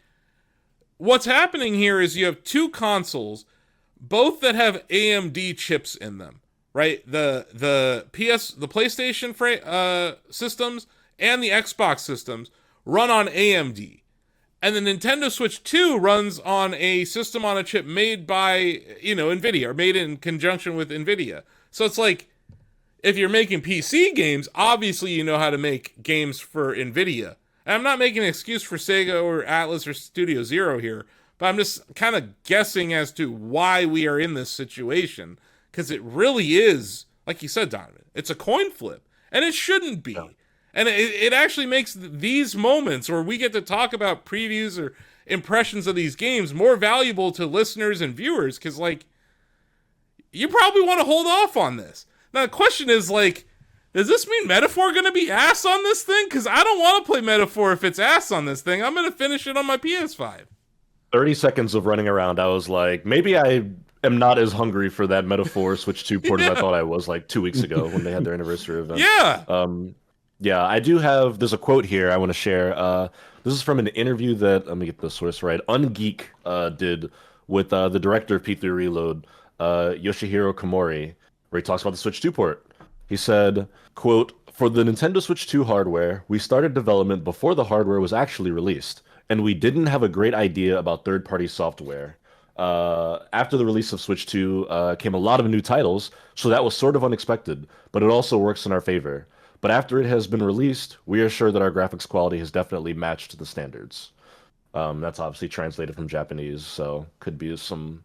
what's happening here is you have two consoles, both that have AMD chips in them, right? The PlayStation systems and the Xbox systems run on AMD, and the Nintendo Switch 2 runs on a system on a chip made by NVIDIA, or made in conjunction with NVIDIA. So it's like, if you're making PC games, obviously you know how to make games for NVIDIA. And I'm not making an excuse for Sega or Atlas or Studio Zero here, but I'm just kind of guessing as to why we are in this situation. Because it really is, like you said, Donovan, it's a coin flip. And it shouldn't be. No. And it actually makes these moments where we get to talk about previews or impressions of these games more valuable to listeners and viewers. Because, like, you probably want to hold off on this. Now, the question is, like, does this mean Metaphor going to be ass on this thing? Because I don't want to play Metaphor if it's ass on this thing. I'm going to finish it on my PS5. 30 seconds of running around, I was like, maybe I am not as hungry for that Metaphor Switch 2 port as I thought I was like 2 weeks ago when they had their anniversary event. Yeah. Yeah, I do have, there's a quote here I want to share. This is from an interview that, let me get the source right, Ungeek did with the director of P3 Reload, Yoshihiro Komori, where he talks about the Switch 2 port. He said, quote, "For the Nintendo Switch 2 hardware, we started development before the hardware was actually released, and we didn't have a great idea about third-party software. After the release of Switch 2 came a lot of new titles, so that was sort of unexpected, but it also works in our favor. But after it has been released, we are sure that our graphics quality has definitely matched the standards." That's obviously translated from Japanese, so could be some,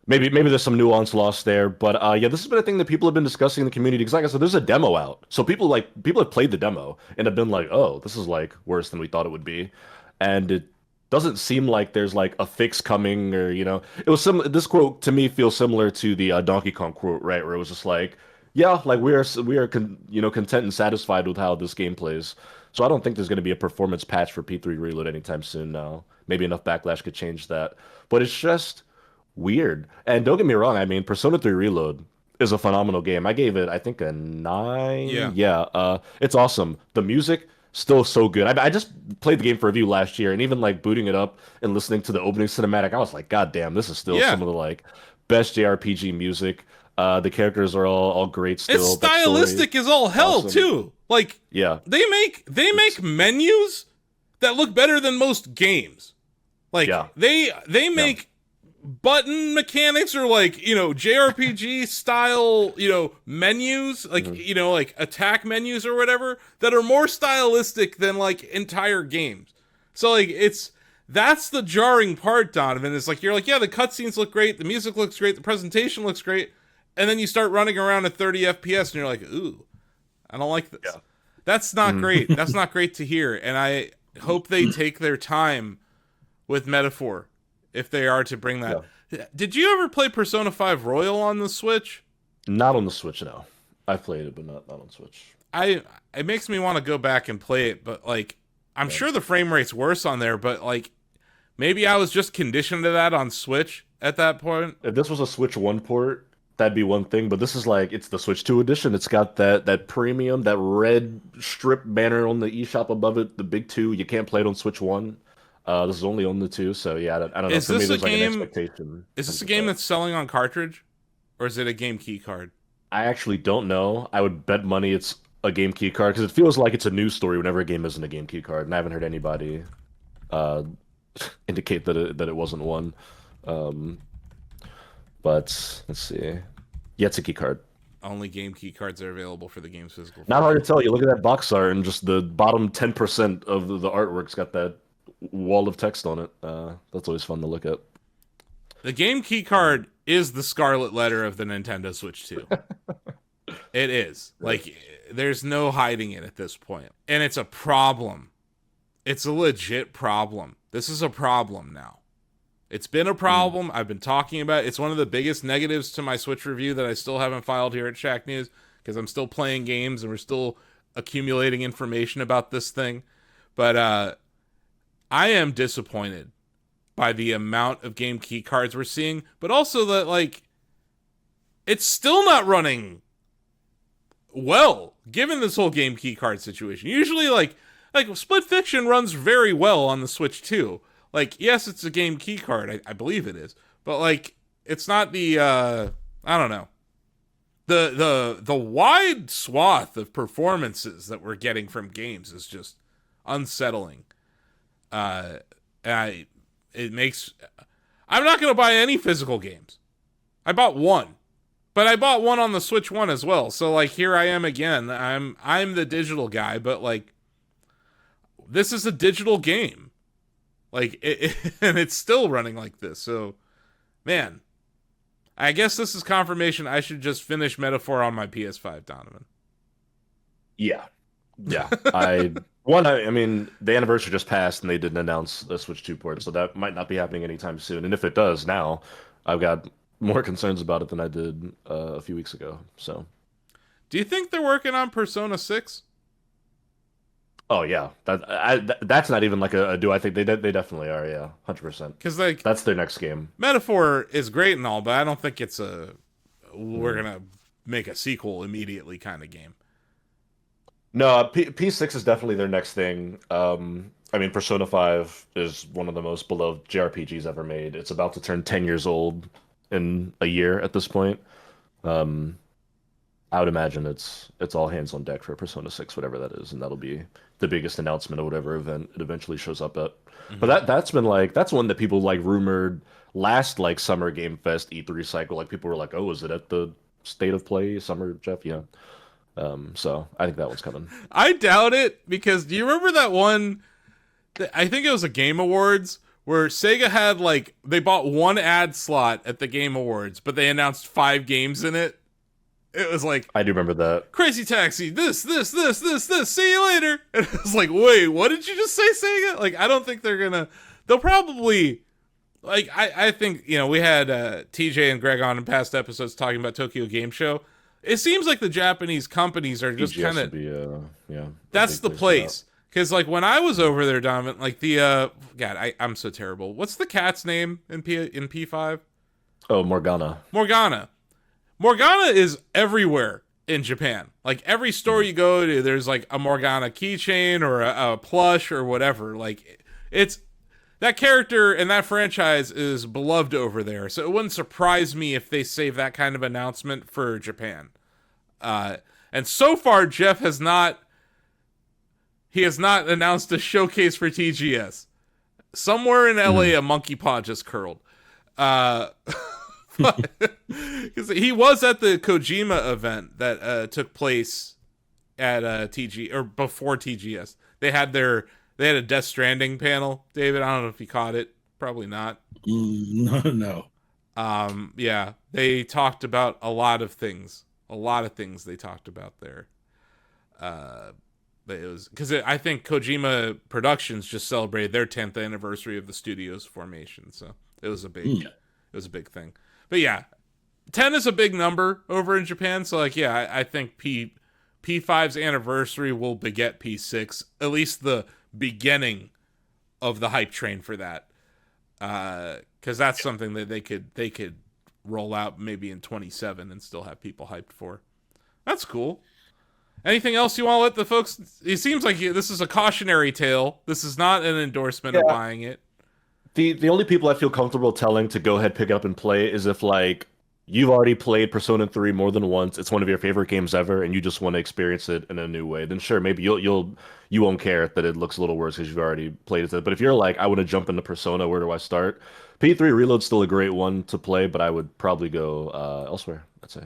maybe there's some nuance lost there. But yeah, this has been a thing that people have been discussing in the community. Because like I said, there's a demo out, so people have played the demo and have been like, "Oh, this is like worse than we thought it would be," and it doesn't seem like there's like a fix coming, or it was this quote to me feels similar to the Donkey Kong quote, right, where it was just like, yeah, like we are content and satisfied with how this game plays. So I don't think there's going to be a performance patch for P3 Reload anytime soon now. Maybe enough backlash could change that, but it's just weird. And don't get me wrong, I mean, Persona 3 Reload is a phenomenal game. I gave it, I think, a 9. Yeah, it's awesome. The music still so good. I just played the game for review last year, and even like booting it up and listening to the opening cinematic, I was like, God damn, this is still some of the like best JRPG music. The characters are all great still. It's stylistic as all hell awesome. Too. Like, yeah, they make menus that look better than most games. Like, they make button mechanics, or like, JRPG style, menus, like, like attack menus or whatever, that are more stylistic than like entire games. So like, that's the jarring part, Donovan. It's like, you're like, yeah, the cutscenes look great, the music looks great, the presentation looks great, and then you start running around at 30 FPS and you're like, ooh, I don't like this. Yeah. That's not great. That's not great to hear. And I hope they take their time with Metaphor if they are to bring that. Yeah. Did you ever play Persona 5 Royal on the Switch? Not on the Switch, no. I've played it, but not on Switch. It makes me want to go back and play it, but like, I'm sure the frame rate's worse on there, but like, maybe I was just conditioned to that on Switch at that point. If this was a Switch 1 port, that'd be one thing, but this is like it's the Switch 2 edition. It's got that premium, that red strip banner on the eShop above it, the big two. You can't play it on Switch 1. This is only on the 2, so yeah, I don't know. Is For me, this a there's like an game? expectation. Is this a game that's selling on cartridge, or is it a game key card? I actually don't know. I would bet money it's a game key card because it feels like it's a news story whenever a game isn't a game key card, and I haven't heard anybody uh, indicate that it wasn't one. Um, but let's see. Yeah, it's a key card. Only game key cards are available for the game's physical. Not hard to tell. You look at that box art, and just the bottom 10% of the artwork's got that wall of text on it. That's always fun to look at. The game key card is the scarlet letter of the Nintendo Switch 2. It is. Like, there's no hiding it at this point. And it's a problem. It's a legit problem. This is a problem now. It's been a problem. I've been talking about it. It's one of the biggest negatives to my Switch review that I still haven't filed here at Shacknews because I'm still playing games and we're still accumulating information about this thing. But I am disappointed by the amount of game key cards we're seeing, but also that, like, it's still not running well, given this whole game key card situation. Usually, like Split Fiction runs very well on the Switch 2. Like, yes, it's a game key card, I believe it is, but, like, it's not the, I don't know. The wide swath of performances that we're getting from games is just unsettling. It makes... I'm not going to buy any physical games. I bought one. But I bought one on the Switch 1 as well. So, like, here I am again. I'm the digital guy, but, like, this is a digital game. Like, and it's still running like this. So, man, I guess this is confirmation I should just finish Metaphor on my PS5, Donovan. Yeah. I mean, the anniversary just passed and they didn't announce the Switch 2 port, so that might not be happening anytime soon. And if it does now, I've got more concerns about it than I did a few weeks ago. So, do you think they're working on Persona 6? Oh yeah, that's not even like a do. I think they definitely are. Yeah, 100%. Because, like, that's their next game. Metaphor is great and all, but I don't think it's we're gonna make a sequel immediately kind of game. No, P6 is definitely their next thing. I mean, Persona 5 is one of the most beloved JRPGs ever made. It's about to turn 10 years old in a year at this point. I would imagine it's all hands on deck for Persona 6, whatever that is, and that'll be the biggest announcement of whatever event it eventually shows up at. Mm-hmm. But that's one that people like rumored last like Summer Game Fest E3 cycle. Like people were like, "Oh, is it at the State of Play Summer, Jeff?" Yeah. So I think that one's coming. I doubt it, because do you remember that one? I think it was a Game Awards where Sega had, like, they bought one ad slot at the Game Awards, but they announced 5 games in it. It was like, I do remember that. Crazy Taxi, this, see you later. And it was like, wait, what did you just say, Sega? Like, I don't think they'll probably, like, I think, you know, we had TJ and Greg on in past episodes talking about Tokyo Game Show. It seems like the Japanese companies are just kind of, yeah. That's the place. Because, like, when I was over there, Donovan, like, God, I'm so terrible. What's the cat's name in P5? Oh, Morgana. Morgana is everywhere in Japan. Like, every store you go to, there's, like, a Morgana keychain or a plush or whatever. Like, it's... That character and that franchise is beloved over there, so it wouldn't surprise me if they save that kind of announcement for Japan. And so far, Jeff has not... He has not announced a showcase for TGS. Somewhere in LA, a monkey paw just curled. Because he was at the Kojima event that took place at TG or before TGS. They had a Death Stranding panel. David, I don't know if you caught it. Probably not. No. Yeah, they talked about a lot of things. They talked about there. But it was because I think Kojima Productions just celebrated their 10th anniversary of the studio's formation, so it was a big thing. But yeah, 10 is a big number over in Japan, so like yeah, I think P5's anniversary will beget P6, at least the beginning of the hype train for that. because that's something that they could roll out maybe in 27 and still have people hyped for. That's cool. Anything else you want to let the folks? It seems like this is a cautionary tale. This is not an endorsement of Yeah. buying it. The only people I feel comfortable telling to go ahead, pick it up and play is if like you've already played Persona 3 more than once, it's one of your favorite games ever, and you just want to experience it in a new way. Then sure, maybe you won't care that it looks a little worse because you've already played it. But if you're like, I want to jump into Persona, where do I start? P3 Reload's still a great one to play, but I would probably go elsewhere, I'd say.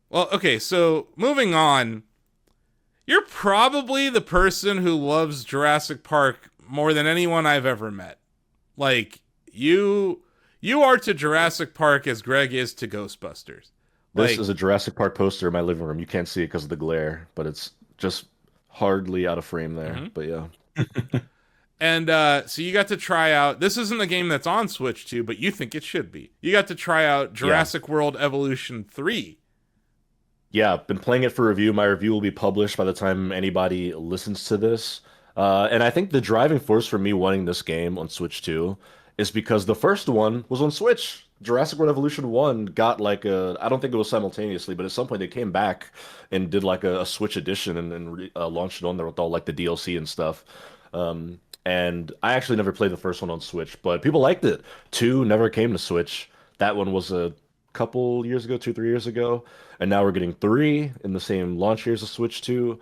Well, okay, so moving on. You're probably the person who loves Jurassic Park more than anyone I've ever met. Like, you are to Jurassic Park as Greg is to Ghostbusters. This Like, is a Jurassic Park poster in my living room. You can't see it because of the glare, but it's just hardly out of frame there. Mhm. But yeah. and so you got to try out. This isn't a game that's on Switch 2, but you think it should be. You got to try out Jurassic World Evolution 3. Yeah, been playing it for review. My review will be published by the time anybody listens to this. And I think the driving force for me wanting this game on Switch 2 is because the first one was on Switch. Jurassic World Evolution 1 got like a, I don't think it was simultaneously, but at some point they came back and did like a Switch edition and launched it on there with all like the DLC and stuff. And I actually never played the first one on Switch, but people liked it. 2 never came to Switch. That one was a couple years ago, 2, 3 years ago, and now we're getting 3 in the same launch years of Switch 2.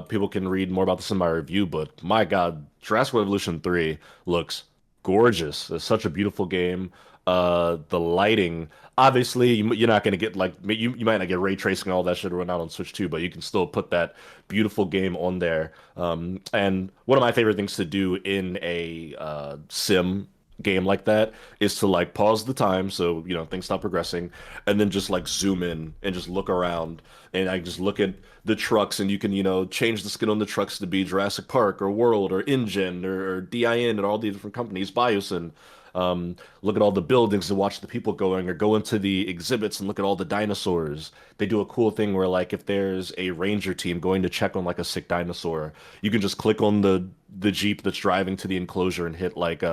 People can read more about this in my review, but my God, Jurassic World Evolution 3 looks gorgeous. It's such a beautiful game. The lighting, obviously, you're not going to get like you might not get ray tracing and all that shit run out on Switch 2, but you can still put that beautiful game on there. And one of my favorite things to do in a sim game like that is to like pause the time so things stop progressing and then just like zoom in and just look around and I just look at the trucks and you can change the skin on the trucks to be Jurassic Park or World or InGen or DIN and all the different companies, Biosyn. Look at all the buildings and watch the people going, or go into the exhibits and look at all the dinosaurs. They do a cool thing where, like, if there's a ranger team going to check on like a sick dinosaur, you can just click on the Jeep that's driving to the enclosure and hit like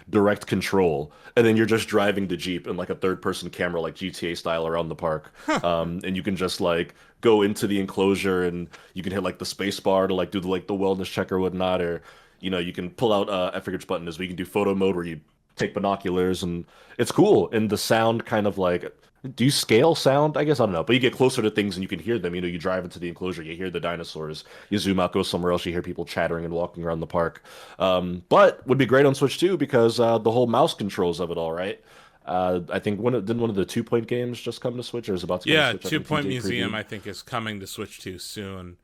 direct control, and then you're just driving the Jeep in like a third person camera, like GTA style, around the park. And you can just like go into the enclosure and you can hit like the space bar to like do the wellness check or whatnot, or you can pull out I forget which button is, but you can do photo mode where you take binoculars, and it's cool. And the sound kind of like, do you scale sound? I guess I don't know, but you get closer to things and you can hear them. You drive into the enclosure, you hear the dinosaurs. You zoom out, go somewhere else, you hear people chattering and walking around the park. But would be great on Switch too because the whole mouse controls of it all, right? I think didn't one of the 2 Point games just come to Switch, or is about to come to Yeah, Switch? I 2 Point think TJ Museum previewed. I think is coming to Switch 2 soon.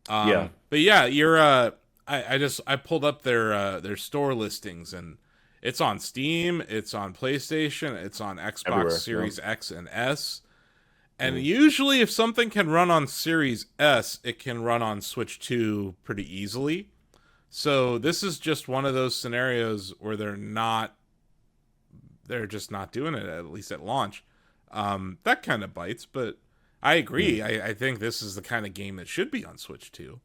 Yeah, But yeah, you're I pulled up their store listings, and it's on Steam, it's on PlayStation, it's on Xbox everywhere. Series Yeah. X and S. And Mhm. usually if something can run on Series S, it can run on Switch 2 pretty easily. So this is just one of those scenarios where they're just not doing it, at least at launch. That kind of bites, but I agree. Mm. I think this is the kind of game that should be on Switch 2.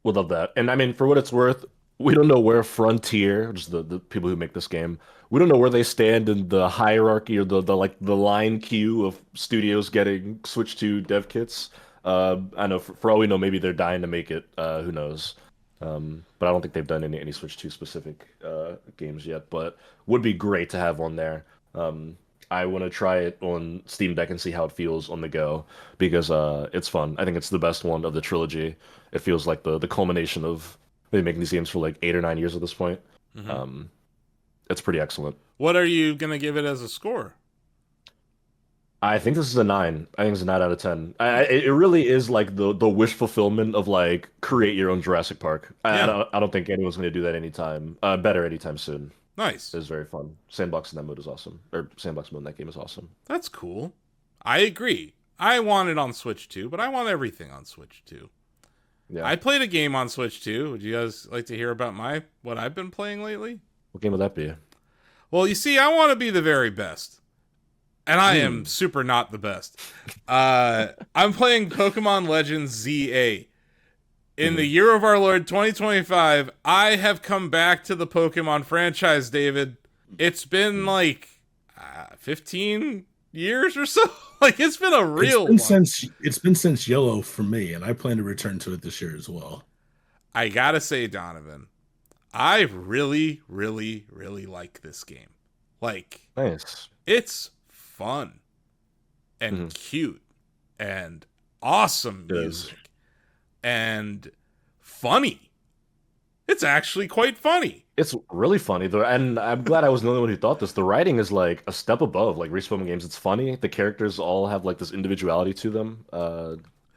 Would love that. And I mean, for what it's worth, we don't know where Frontier, which is the people who make this game, we don't know where they stand in the hierarchy or the like the line queue of studios getting Switch 2 dev kits. I know for all we know, maybe they're dying to make it. Who knows? But I don't think they've done any Switch 2 specific games yet. But would be great to have on there. I want to try it on Steam Deck and see how it feels on the go because it's fun. I think it's the best one of the trilogy. It feels like the culmination of they've been making these games for like 8 or 9 years at this point. Mm-hmm. It's pretty excellent. What are you gonna give it as a score? I think this is a 9. I think it's a 9 out of 10. It really is like the wish fulfillment of like create your own Jurassic Park. Yeah, I don't think anyone's going to do that anytime better anytime soon. nice. It's very fun. Sandbox in that mode is awesome. Or sandbox mode in that game is awesome. That's cool. I agree. I want it on Switch 2, but I want everything on Switch 2. Yeah. I played a game on Switch 2. Would you guys like to hear about what I've been playing lately? What game would that be? Well, you see, I want to be the very best. And I am super not the best. I'm playing Pokemon Legends ZA. In the year of our Lord 2025, I have come back to the Pokemon franchise, David. it's been like 15 years or so. Like it's been a real one. It's been since Yellow for me, and I plan to return to it this year as well. I gotta say, Donovan, I really, really, really like this game. Like, Nice. it's fun and cute and awesome music and funny. It's actually quite funny. It's really funny though, and I'm glad I was the only one who thought this. The writing is like a step above like Respawn games. It's funny. The characters all have like this individuality to them.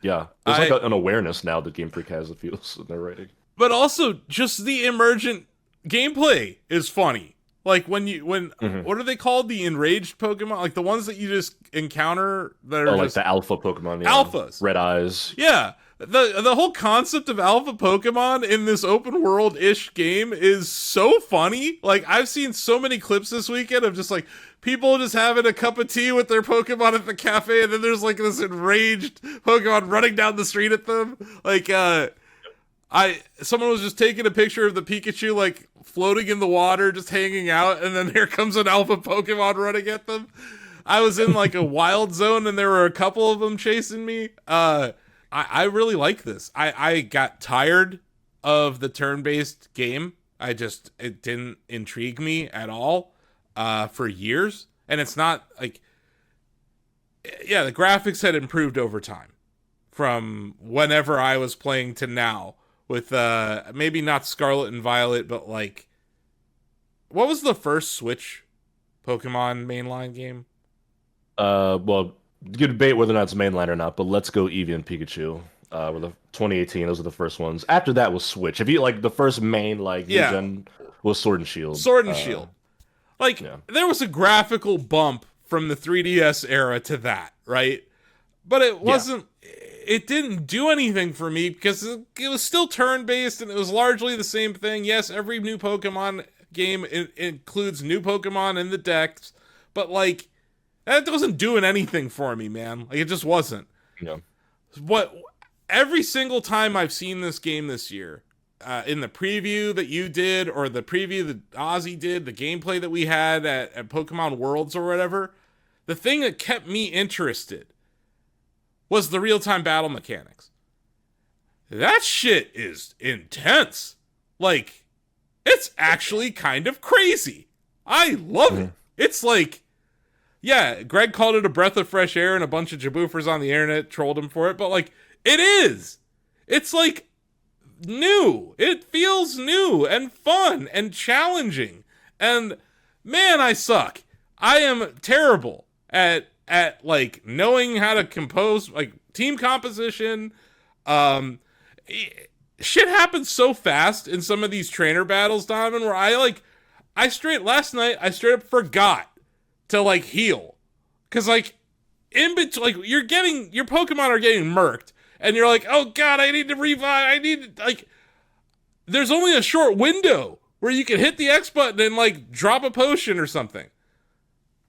Yeah, there's like an awareness now that Game Freak has. It feels in their writing. But also, just the emergent gameplay is funny. Like what are they called? The enraged Pokemon, like the ones that you just encounter that are like the alpha Pokemon. Yeah. Alphas, red eyes. Yeah, the whole concept of alpha Pokemon in this open world ish game is so funny. Like I've seen so many clips this weekend of just like people just having a cup of tea with their Pokemon at the cafe, and then there's like this enraged Pokemon running down the street at them. Like someone was just taking a picture of the Pikachu like floating in the water, just hanging out, and then here comes an alpha Pokemon running at them. I was in like a wild zone, and there were a couple of them chasing me. I really like this. I got tired of the turn-based game. It didn't intrigue me at all for years. And it's not like, yeah, the graphics had improved over time from whenever I was playing to now with maybe not Scarlet and Violet, but like, what was the first Switch Pokemon mainline game? Well, you could debate whether or not it's mainline or not, but Let's Go Eevee and Pikachu were the 2018. Those were the first ones. After that was Switch. If you like the first main like new gen was Sword and Shield. Sword and Shield. Like there was a graphical bump from the 3DS era to that, right? But it wasn't. It didn't do anything for me because it was still turn-based and it was largely the same thing. Yes, every new Pokemon game includes new Pokemon in the decks, but like that wasn't doing anything for me, man. Like it just wasn't. Yeah. Every single time I've seen this game this year, in the preview that you did or the preview that Ozzy did, the gameplay that we had at Pokemon Worlds or whatever, the thing that kept me interested was the real-time battle mechanics. That shit is intense. Like, it's actually kind of crazy. I love it. It's like, yeah, Greg called it a breath of fresh air and a bunch of jaboofers on the internet trolled him for it, but like, it is. It's like new. It feels new and fun and challenging. And man, I suck. I am terrible at like knowing how to compose like team composition. Shit happens so fast in some of these trainer battles, Donovan, where last night I straight up forgot to like heal. Cause like in between, like your Pokemon are getting murked and you're like, oh God, I need to revive. There's only a short window where you can hit the X button and like drop a potion or something.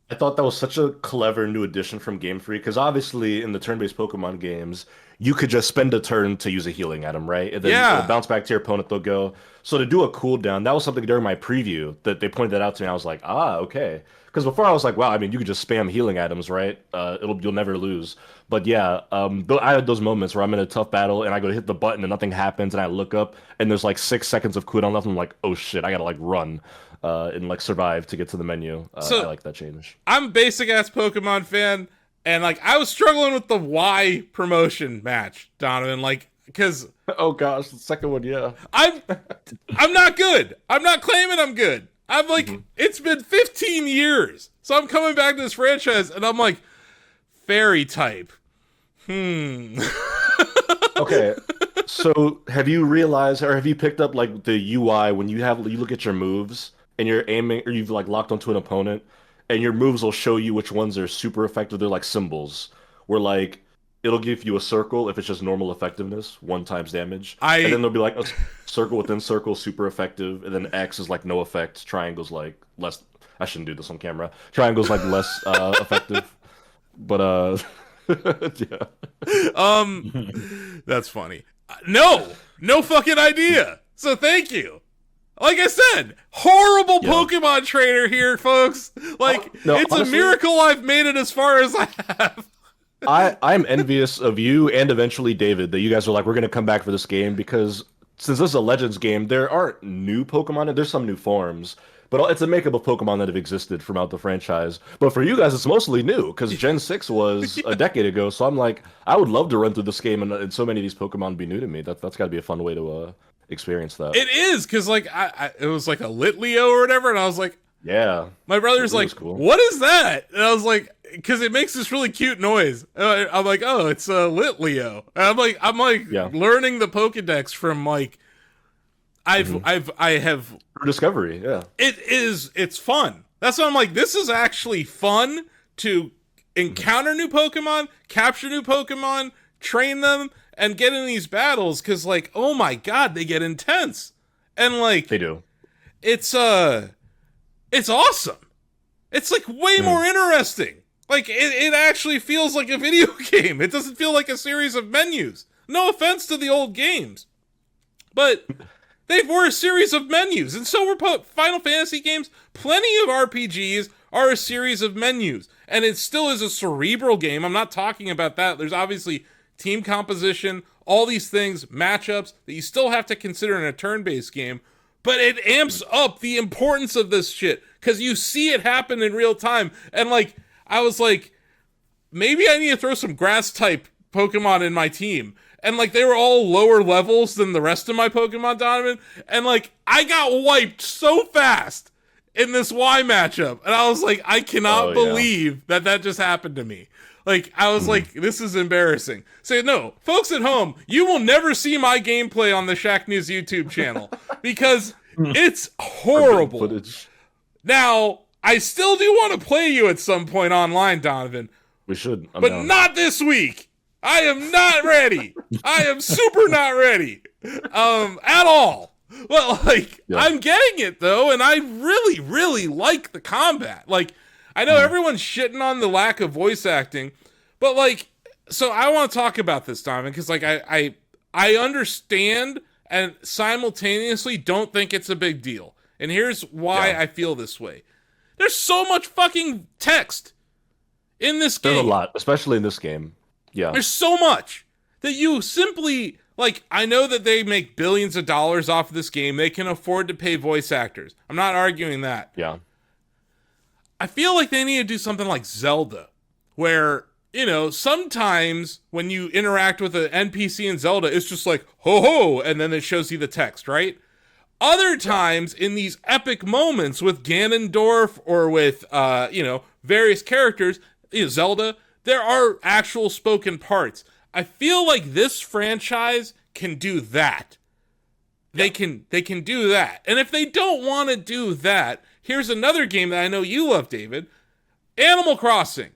I thought that was such a clever new addition from Game Freak because obviously in the turn-based Pokemon games, you could just spend a turn to use a healing item, right? And then it'll bounce back to your opponent, they'll go. So to do a cooldown, that was something during my preview that they pointed that out to me. I was like, okay. Because before I was like, wow, I mean, you could just spam healing items, right? You'll never lose. But yeah, I had those moments where I'm in a tough battle and I go to hit the button and nothing happens and I look up and there's like 6 seconds of cooldown left and I'm like, oh shit, I gotta like run. And like survive to get to the menu. I like that change. I'm a basic ass Pokemon fan, and like I was struggling with the Y promotion match, Donovan, like because oh gosh, the second one, yeah. I'm not good. I'm not claiming I'm good. I'm like it's been 15 years, so I'm coming back to this franchise, and I'm like fairy type. Okay. So have you realized, or have you picked up like the UI when you look at your moves? And you're aiming, or you've like locked onto an opponent, and your moves will show you which ones are super effective. They're like symbols, where like it'll give you a circle if it's just normal effectiveness, 1 times damage, and then there'll be like a circle within circle, super effective, and then X is like no effect. Triangles like less. I shouldn't do this on camera. Triangles like less effective, but yeah. That's funny. No fucking idea. So thank you. Like I said, horrible Yeah. Pokemon trainer here, folks. Like, No, it's honestly, a miracle I've made it as far as I have. I'm envious of you and eventually David that you guys are like, we're gonna come back for this game because since this is a Legends game, there aren't new Pokemon. There's some new forms, but it's a makeup of Pokemon that have existed throughout the franchise. But for you guys, it's mostly new because Gen 6 was a decade ago. So I'm like, I would love to run through this game and so many of these Pokemon be new to me. That's got to be a fun way to experience that. It is, because, like, it was like a Litleo or whatever, and I was like, Yeah. my brother's It like, was cool. what is that? And I was like, because it makes this really cute noise. I'm like, oh, it's a Litleo. And I'm like Yeah. learning the Pokedex from, like, I have For Discovery, yeah. it's fun. That's why I'm like, this is actually fun to encounter new Pokemon, capture new Pokemon, train them, and get in these battles, because, like, oh my god, they get intense. And, like, They do. it's awesome. It's, like, way more interesting. Like, it actually feels like a video game. It doesn't feel like a series of menus. No offense to the old games, but they were a series of menus, and so were Final Fantasy games. Plenty of RPGs are a series of menus, and it still is a cerebral game. I'm not talking about that. There's obviously team composition, all these things, matchups that you still have to consider in a turn-based game, but it amps up the importance of this shit, because you see it happen in real time. And, like, I was like, maybe I need to throw some grass-type Pokemon in my team. And, like, they were all lower levels than the rest of my Pokemon, Donovan. And, like, I got wiped so fast in this Y matchup. And I was like, I cannot believe that just happened to me. Like, I was like, this is embarrassing. So, no, folks at home, you will never see my gameplay on the Shacknews YouTube channel because it's horrible. Footage. Now, I still do want to play you at some point online, Donovan. We should. I'm But down. not this week. I am not ready. I am super not ready. At all. Well, like, Yeah. I'm getting it, though, and I really, really like the combat. Like, I know everyone's shitting on the lack of voice acting, but, like, so I want to talk about this, Donovan, because, like, I understand and simultaneously don't think it's a big deal. And here's why I feel this way. There's so much fucking text in this game. There's a lot, especially in this game. Yeah. There's so much that you simply, like, I know that they make billions of dollars off of this game. They can afford to pay voice actors. I'm not arguing that. Yeah. I feel like they need to do something like Zelda, where, you know, sometimes when you interact with an NPC in Zelda, it's just like, ho ho, and then it shows you the text, right? Other times, in these epic moments with Ganondorf or with, various characters, Zelda, there are actual spoken parts. I feel like this franchise can do that. They can do that. And if they don't want to do that, here's another game that I know you love, David, Animal Crossing,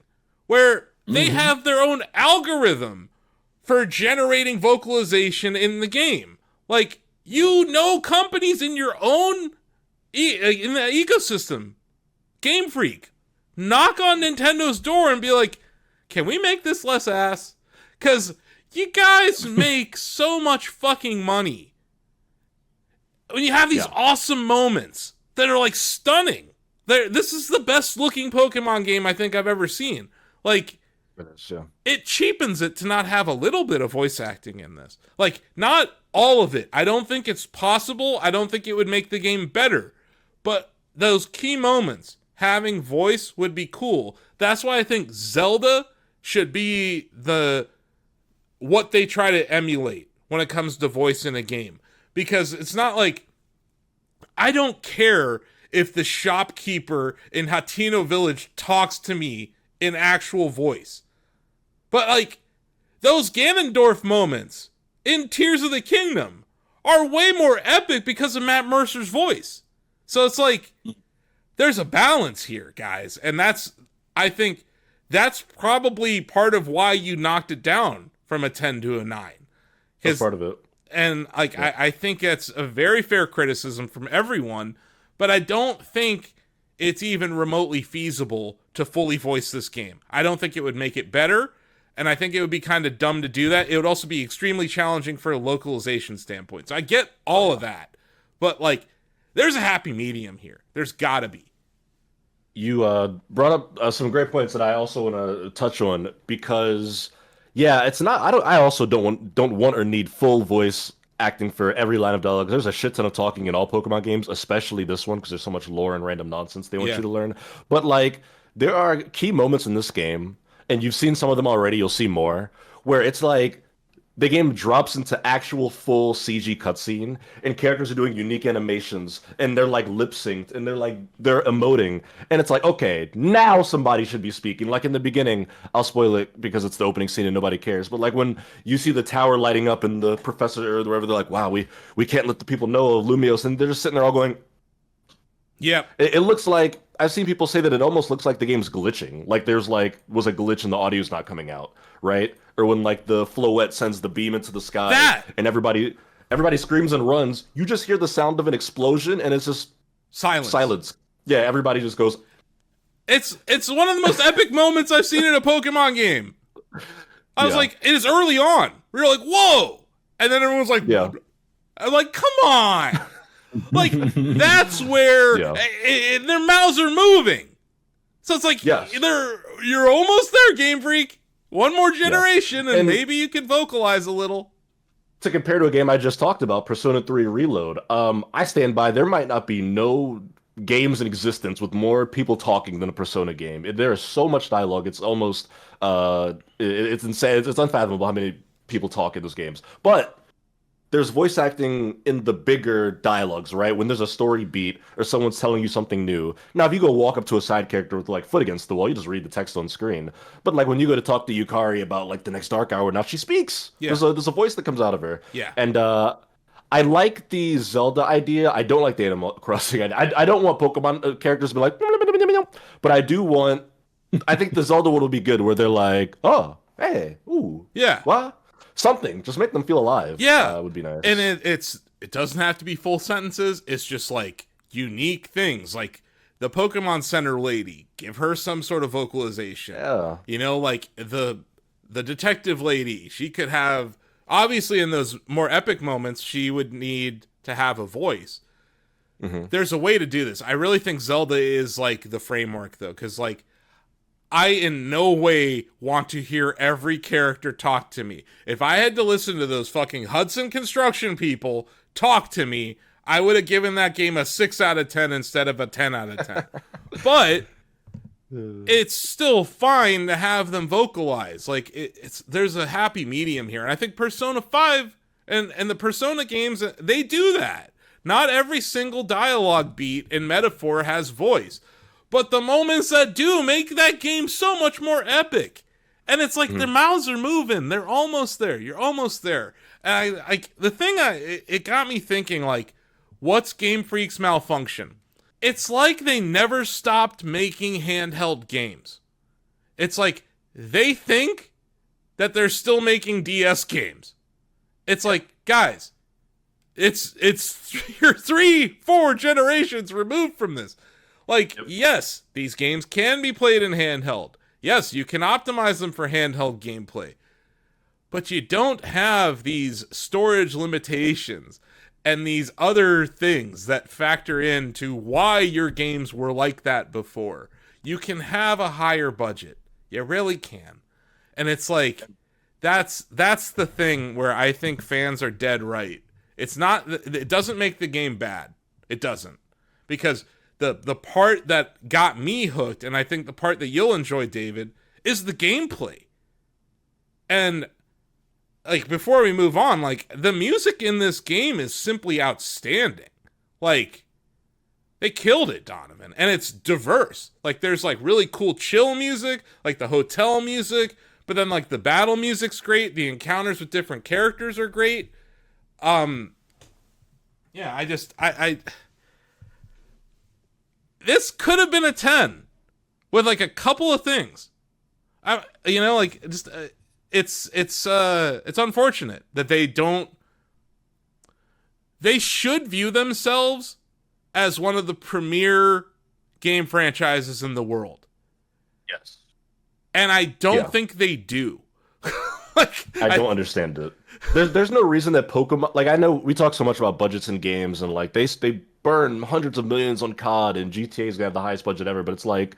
where they have their own algorithm for generating vocalization in the game. Like, companies in your own in the ecosystem, Game Freak, knock on Nintendo's door and be like, can we make this less ass? Because you guys make so much fucking money when you have these awesome moments that are, like, stunning. This is the best looking Pokemon game I think I've ever seen. Like, it cheapens it to not have a little bit of voice acting in this. Like, not all of it. I don't think it's possible. I don't think it would make the game better. But those key moments, having voice would be cool. That's why I think Zelda should be what they try to emulate when it comes to voice in a game. Because it's not like, I don't care if the shopkeeper in Hateno Village talks to me in actual voice. But, like, those Ganondorf moments in Tears of the Kingdom are way more epic because of Matt Mercer's voice. So it's like, there's a balance here, guys. And I think that's probably part of why you knocked it down from a 10 to a 9. That's part of it. And, like, I think that's a very fair criticism from everyone, but I don't think it's even remotely feasible to fully voice this game. I don't think it would make it better, and I think it would be kind of dumb to do that. It would also be extremely challenging for a localization standpoint. So I get all of that, but, like, There's a happy medium here. There's gotta be. You brought up some great points that I also want to touch on because, yeah, it's not. I also don't want or need full voice acting for every line of dialogue. There's a shit ton of talking in all Pokemon games, especially this one because there's so much lore and random nonsense they want Yeah. you to learn. But like, there are key moments in this game, and you've seen some of them already. You'll see more where it's like the game drops into actual full CG cutscene, and characters are doing unique animations, and they're like lip synced, and they're emoting, and it's like, okay, now somebody should be speaking. Like in the beginning, I'll spoil it because it's the opening scene and nobody cares. But like when you see the tower lighting up, and the professor or wherever they're like, "Wow, we can't let the people know of Lumios," and they're just sitting there all going, Yep. it looks like I've seen people say that it almost looks like the game's glitching. Like there's was a glitch and the audio's not coming out, right? Or when like the Floette sends the beam into the sky That! and everybody screams and runs, you just hear the sound of an explosion and it's just silence. Yeah, everybody just goes. It's one of the most epic moments I've seen in a Pokemon game. I was like, it is early on. We were like, whoa, and then everyone's like, Yeah. I'm like, come on. Like, that's where their mouths are moving. So it's like, Yes. you're almost there, Game Freak. One more generation, and maybe you can vocalize a little. To compare to a game I just talked about, Persona 3 Reload, I stand by there might not be no games in existence with more people talking than a Persona game. There is so much dialogue, it's almost, it's insane. It's unfathomable how many people talk in those games. But there's voice acting in the bigger dialogues, right? When there's a story beat or someone's telling you something new. Now, if you go walk up to a side character with like foot against the wall, you just read the text on screen. But like when you go to talk to Yukari about like the next Dark Hour, now she speaks. Yeah. There's a voice that comes out of her. Yeah. And I like the Zelda idea. I don't like the Animal Crossing idea. I don't want Pokemon characters to be like, but I do want. I think the Zelda one will be good, where they're like, oh, hey, ooh, Yeah. what? Something. Just make them feel alive. Yeah. Would be nice. And it doesn't have to be full sentences. It's just like unique things. Like the Pokemon Center lady, give her some sort of vocalization. Yeah. You know, like the detective lady, she could have, obviously in those more epic moments, she would need to have a voice. Mm-hmm. There's a way to do this. I really think Zelda is like the framework though, because like I in no way want to hear every character talk to me. If I had to listen to those fucking Hudson Construction people talk to me, I would have given that game a 6 out of 10 instead of a 10 out of 10. But it's still fine to have them vocalize. Like there's a happy medium here. And I think Persona 5 and the Persona games, they do that. Not every single dialogue beat and metaphor has voice. But the moments that do make that game so much more epic. And it's like their mouths are moving. They're almost there. You're almost there. And it got me thinking, like, what's Game Freak's malfunction? It's like they never stopped making handheld games. It's like they think that they're still making DS games. It's like, guys, it's you're 3-4 generations removed from this. Like, yes, these games can be played in handheld. Yes, you can optimize them for handheld gameplay. But you don't have these storage limitations and these other things that factor into why your games were like that before. You can have a higher budget. You really can. And it's like, that's the thing where I think fans are dead right. It doesn't make the game bad. It doesn't. Because the part that got me hooked, and I think the part that you'll enjoy, David, is the gameplay. And like before we move on, like the music in this game is simply outstanding. Like they killed it, Donovan, and it's diverse. Like there's like really cool chill music, like the hotel music, but then like the battle music's great. The encounters with different characters are great. Yeah, I this could have been a 10 with like a couple of things. It's unfortunate that they should view themselves as one of the premier game franchises in the world. Yes. And I don't think they do. I don't understand it. There's no reason that Pokemon, like I know we talk so much about budgets in games and like they burn hundreds of millions on COD, and GTA is gonna have the highest budget ever. But it's like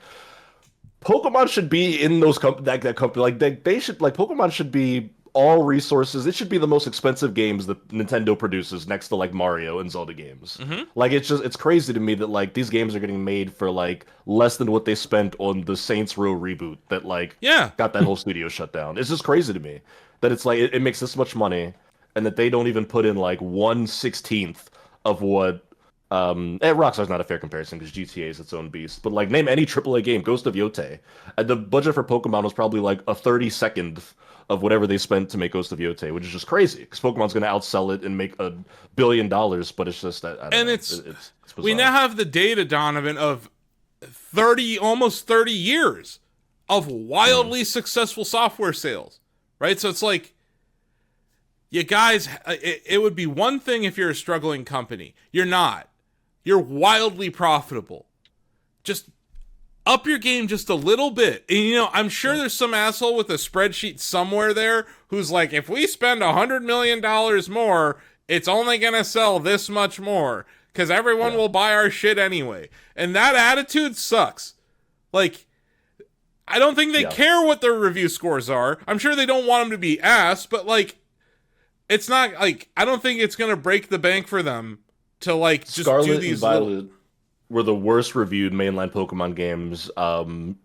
Pokemon should be in those that company. Like they should like Pokemon should be all resources. It should be the most expensive games that Nintendo produces next to like Mario and Zelda games. Like it's crazy to me that like these games are getting made for like less than what they spent on the Saints Row reboot that like Yeah. got that whole studio shut down. It's just crazy to me that it's like it makes this much money and that they don't even put in like 1/16th of what Rockstar's not a fair comparison because GTA is its own beast. But like, name any AAA game, Ghost of Yotei. And the budget for Pokemon was probably like a 32nd of whatever they spent to make Ghost of Yotei, which is just crazy because Pokemon's going to outsell it and make $1 billion. But it's just that, I don't And know. it's we bizarre. now have the data, Donovan, of 30, almost 30 years of wildly successful software sales, right? So it's like, you guys, it would be one thing if you're a struggling company. You're not. You're wildly profitable. Just up your game just a little bit. And, you know, I'm sure there's some asshole with a spreadsheet somewhere there who's like, if we spend $100 million more, it's only going to sell this much more because everyone will buy our shit anyway. And that attitude sucks. Like, I don't think they care what their review scores are. I'm sure they don't want them to be ass, but like, it's not like, I don't think it's going to break the bank for them to like just Scarlet do these and Violet were the worst reviewed mainline Pokemon games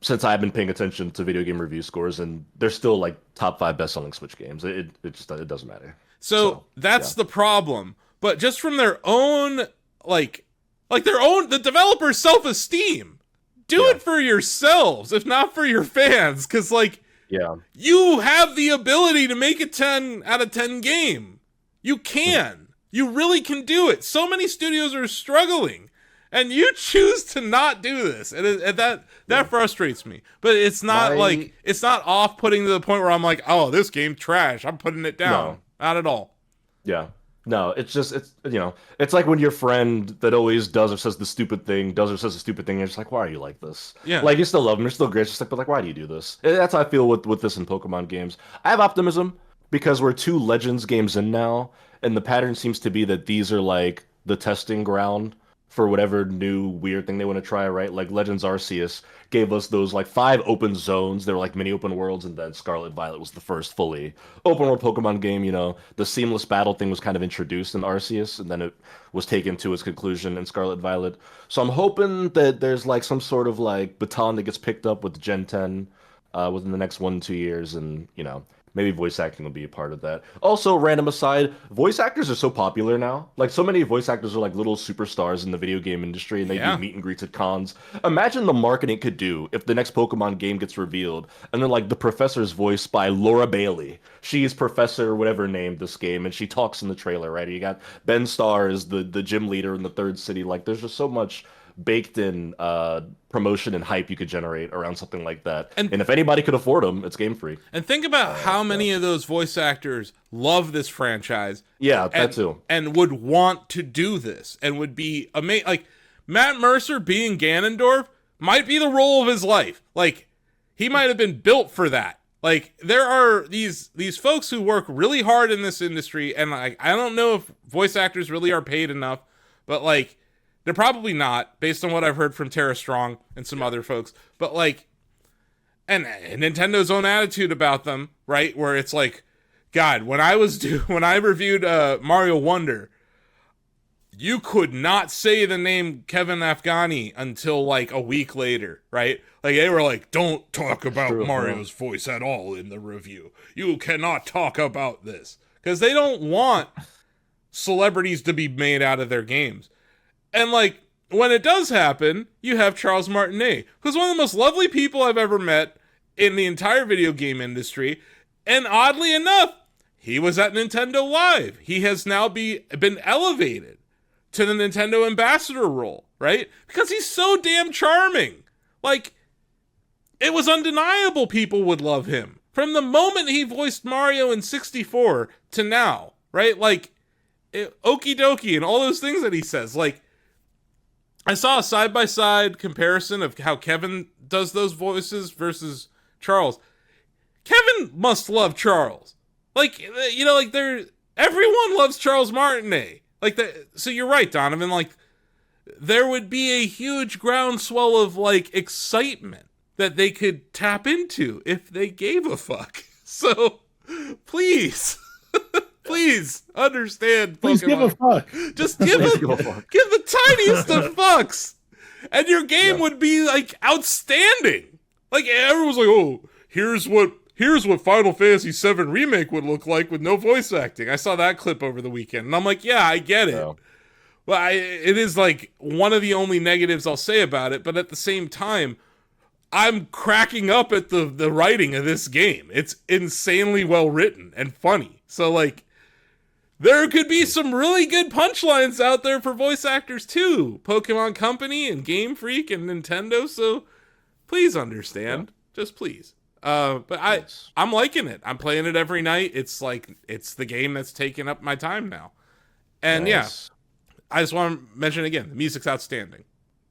since I've been paying attention to video game review scores, and they're still like top 5 best-selling Switch games. It just it doesn't matter. So that's the problem. But just from their own like the developer's self-esteem, do it for yourselves, if not for your fans, because like you have the ability to make a 10 out of 10 game. You can. You really can do it. So many studios are struggling, and you choose to not do this, and that frustrates me. But it's not it's not off-putting to the point where I'm like, oh, this game trash, I'm putting it down. No. Not at all. Yeah. No, it's it's like when your friend that always does or says the stupid thing, does or says the stupid thing, and you're just like, why are you like this? Yeah. Like, you still love them, you're still great, it's just like, but like, why do you do this? And that's how I feel with this in Pokemon games. I have optimism because we're 2 Legends games in now, and the pattern seems to be that these are like the testing ground for whatever new weird thing they want to try, right? Like Legends Arceus gave us those like 5 open zones. They were like mini open worlds, and then Scarlet Violet was the first fully open world Pokemon game. You know, the seamless battle thing was kind of introduced in Arceus, and then it was taken to its conclusion in Scarlet Violet. So I'm hoping that there's like some sort of like baton that gets picked up with Gen 10 within the next 1-2 years, and you know, maybe voice acting will be a part of that. Also, random aside, voice actors are so popular now. Like, so many voice actors are like little superstars in the video game industry, and they do meet and greets at cons. Imagine the marketing it could do if the next Pokemon game gets revealed, and then like the professor's voiced by Laura Bailey. She's Professor whatever named this game, and she talks in the trailer, right? You got Ben Starr as the gym leader in the third city. Like, there's just so much baked in promotion and hype you could generate around something like that. And if anybody could afford them, it's Game Freak. And think about how many of those voice actors love this franchise. Yeah, that too. And would want to do this and would be amazing. Like, Matt Mercer being Ganondorf might be the role of his life. Like, he might have been built for that. Like, there are these folks who work really hard in this industry, and like, I don't know if voice actors really are paid enough, but like, they're probably not, based on what I've heard from Tara Strong and some other folks. But like, and Nintendo's own attitude about them, right? Where it's like, God, when I reviewed Mario Wonder, you could not say the name Kevin Afghani until like a week later, right? Like, they were like, don't talk about Mario's voice at all in the review. You cannot talk about this. Because they don't want celebrities to be made out of their games. And like, when it does happen, you have Charles Martinet, who's one of the most lovely people I've ever met in the entire video game industry. And oddly enough, he was at Nintendo Live. He has now been elevated to the Nintendo ambassador role, right? Because he's so damn charming. Like, it was undeniable people would love him. From the moment he voiced Mario in 64 to now, right? Like, okie dokie and all those things that he says. Like, I saw a side-by-side comparison of how Kevin does those voices versus Charles. Kevin must love Charles. Like, you know, like everyone loves Charles Martinet. Like, so you're right, Donovan. Like, there would be a huge groundswell of like excitement that they could tap into if they gave a fuck. So please, please understand. Please Pokemon. give a fuck. Just give the tiniest of fucks, and your game would be like outstanding. Like everyone's like, oh, here's what Final Fantasy VII Remake would look like with no voice acting. I saw that clip over the weekend, and I'm like, yeah, I get it. Oh. Well, it is like one of the only negatives I'll say about it, but at the same time, I'm cracking up at the writing of this game. It's insanely well written and funny. So like, there could be some really good punchlines out there for voice actors too. Pokemon Company and Game Freak and Nintendo. So please understand, just please. But I'm liking it. I'm playing it every night. It's like, it's the game that's taking up my time now. And I just want to mention again, the music's outstanding.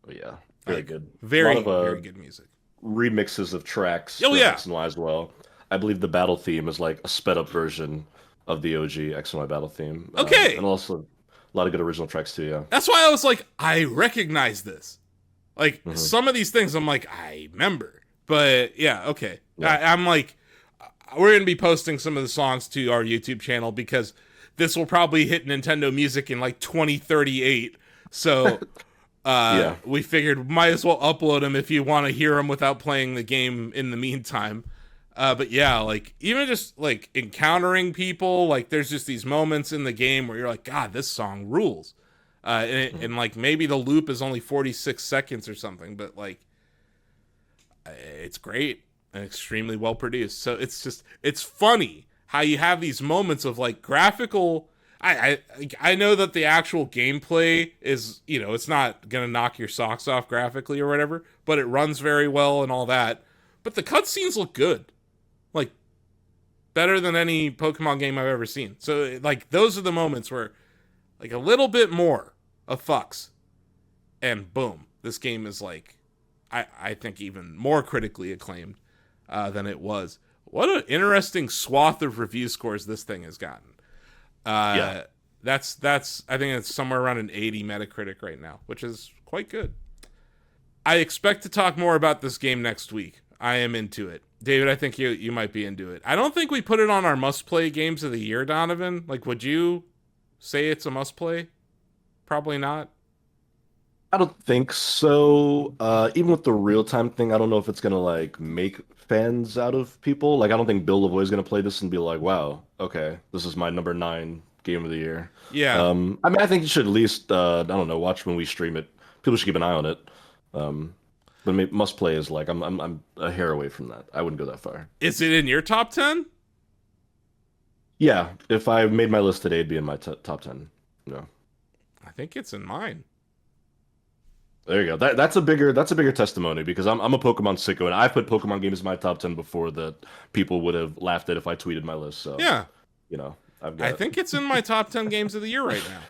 Oh, yeah, very good. Very good music. Remixes of tracks. Oh yeah, X and Y as well. I believe the battle theme is like a sped up version of the OG X and Y battle theme. Okay, and also a lot of good original tracks too. Yeah, that's why I was like, I recognize this. Like some of these things, I'm like, I remember. But yeah, okay. Yeah. I'm like, we're gonna be posting some of the songs to our YouTube channel because this will probably hit Nintendo Music in like 2038. So we figured might as well upload them if you want to hear them without playing the game in the meantime. But yeah, like even just like encountering people, like there's just these moments in the game where you're like, God, this song rules. And like maybe the loop is only 46 seconds or something, but like it's great and extremely well produced. So it's funny how you have these moments of like graphical. I know that the actual gameplay is, it's not gonna knock your socks off graphically or whatever, but it runs very well and all that. But the cutscenes look good, like better than any Pokemon game I've ever seen. So like those are the moments where like a little bit more of fucks, and boom, this game is like I think even more critically acclaimed than it was. What an interesting swath of review scores this thing has gotten. That's I think it's somewhere around an 80 Metacritic right now, which is quite good. I expect to talk more about this game next week. I am into it. David, I think you might be into it. I don't think we put it on our must-play games of the year, Donovan. Like, would you say it's a must-play? Probably not. I don't think so. Even with the real-time thing, I don't know if it's gonna like make fans out of people. Like, I don't think Bill Lavoie is gonna play this and be like, "Wow, okay, this is my number 9 game of the year." Yeah. I mean, I think you should at least, I don't know, watch when we stream it. People should keep an eye on it. But must play is like I'm a hair away from that. I wouldn't go that far. Is it in your top 10? Yeah, if I made my list today, it'd be in my top 10. No, I think it's in mine. There you go. That's a bigger testimony because I'm a Pokemon sicko and I've put Pokemon games in my top 10 before that people would have laughed at if I tweeted my list. So yeah, I think it's in my top 10 games of the year right now,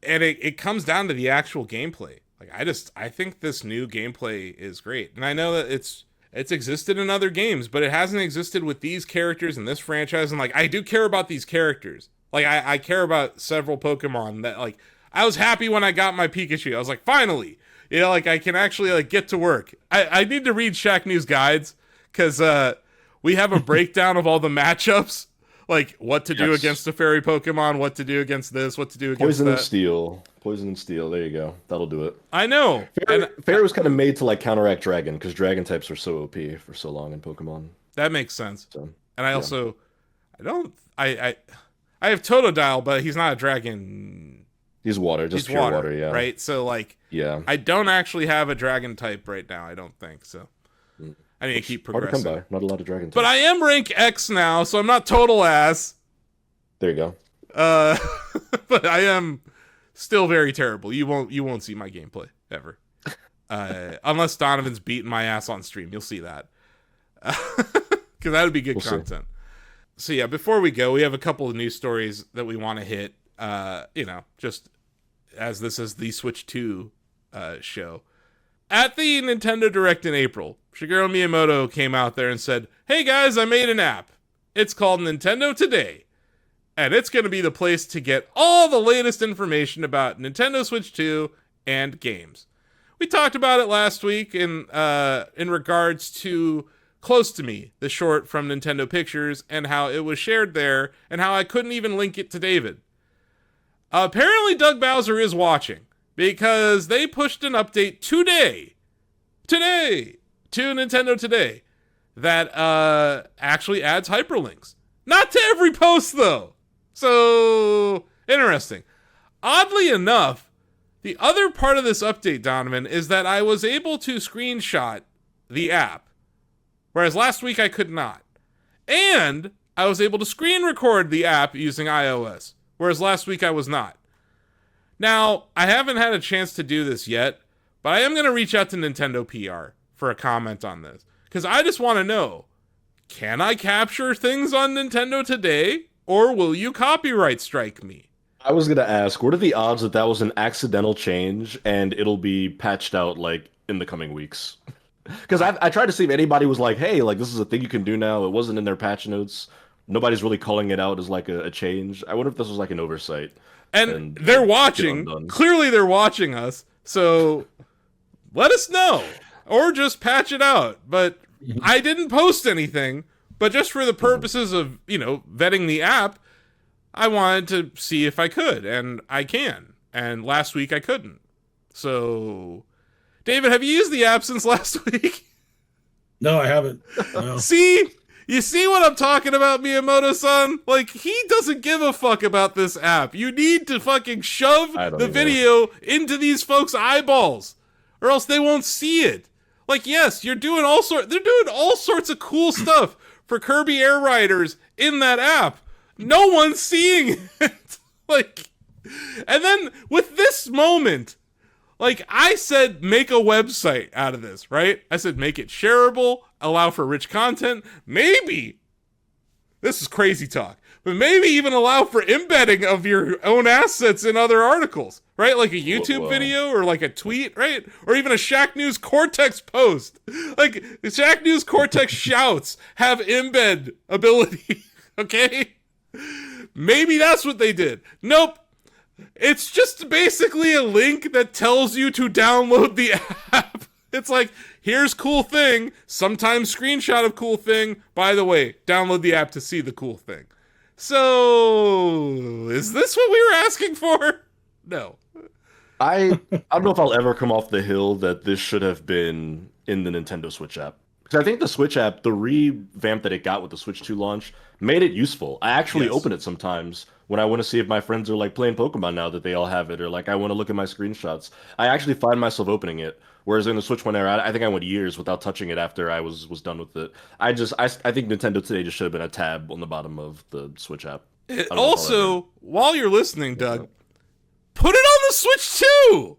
and it comes down to the actual gameplay. Like I think this new gameplay is great, and I know that it's existed in other games, but it hasn't existed with these characters in this franchise. And like I do care about these characters. Like I care about several Pokemon that like I was happy when I got my Pikachu. I was like, finally. Like I can actually like get to work. I need to read Shacknews guides because we have a breakdown of all the matchups, like what to do against a fairy Pokemon, what to do against this, what to do against Poison that. Poison and Steel. There you go. That'll do it. I know. Fairy was kind of made to like counteract Dragon because Dragon types are so OP for so long in Pokemon. That makes sense. So, and I also, I have Totodile, but he's not a dragon. He's water, just pure water, yeah. Right? So, like, yeah. I don't actually have a dragon type right now, I don't think, so. I need to keep progressing. Hard to come by. Not a lot of dragon types. But I am rank X now, so I'm not total ass. There you go. But I am still very terrible. You won't see my gameplay, ever. Unless Donovan's beating my ass on stream. You'll see that. Because that would be good content. So, yeah, before we go, we have a couple of news stories that we want to hit. Just as this is the Switch 2 show. At the Nintendo Direct in April, Shigeru Miyamoto came out there and said, "Hey guys, I made an app. It's called Nintendo Today. And it's going to be the place to get all the latest information about Nintendo Switch 2 and games. We talked about it last week in regards to Close to Me, the short from Nintendo Pictures, and how it was shared there, and how I couldn't even link it to David. Apparently Doug Bowser is watching, because they pushed an update today, to Nintendo Today, that actually adds hyperlinks. Not to every post, though. So, interesting. Oddly enough, the other part of this update, Donovan, is that I was able to screenshot the app, whereas last week I could not. And I was able to screen record the app using iOS, whereas last week I was not. Now, I haven't had a chance to do this yet, but I am going to reach out to Nintendo PR for a comment on this, because I just want to know, can I capture things on Nintendo Today, or will you copyright strike me? I was going to ask, what are the odds that that was an accidental change and it'll be patched out like in the coming weeks? Because I tried to see if anybody was like, hey, like this is a thing you can do now. It wasn't in their patch notes. Nobody's really calling it out as like a change. I wonder if this was like an oversight. And they're watching. Clearly they're watching us. So let us know. Or just patch it out. But I didn't post anything. But just for the purposes of, vetting the app, I wanted to see if I could, and I can. And last week I couldn't. So, David, have you used the app since last week? No, I haven't. No. See? You see what I'm talking about, Miyamoto-san? Like, he doesn't give a fuck about this app. You need to fucking shove the video into these folks' eyeballs, or else they won't see it. Like, yes, they're doing all sorts of cool stuff for Kirby Air Riders in that app. No one's seeing it. And then with this moment, I said, make a website out of this, right? I said, make it shareable, allow for rich content, maybe, this is crazy talk, but maybe even allow for embedding of your own assets in other articles, right? Like a YouTube video or like a tweet, right? Or even a Shacknews Cortex post. Like, the Shacknews Cortex shouts have embed ability, okay? Maybe that's what they did. Nope. It's just basically a link that tells you to download the app. It's like, here's cool thing, sometimes screenshot of cool thing. By the way, download the app to see the cool thing. So, is this what we were asking for? No. I don't know if I'll ever come off the hill that this should have been in the Nintendo Switch app. Because I think the Switch app, the revamp that it got with the Switch 2 launch, made it useful. I actually open it sometimes when I want to see if my friends are playing Pokemon now that they all have it, or I want to look at my screenshots. I actually find myself opening it. Whereas in the Switch 1 era, I think I went years without touching it after I was done with it. I think Nintendo Today just should have been a tab on the bottom of the Switch app. Also, while you're listening, Doug, put it on the Switch 2!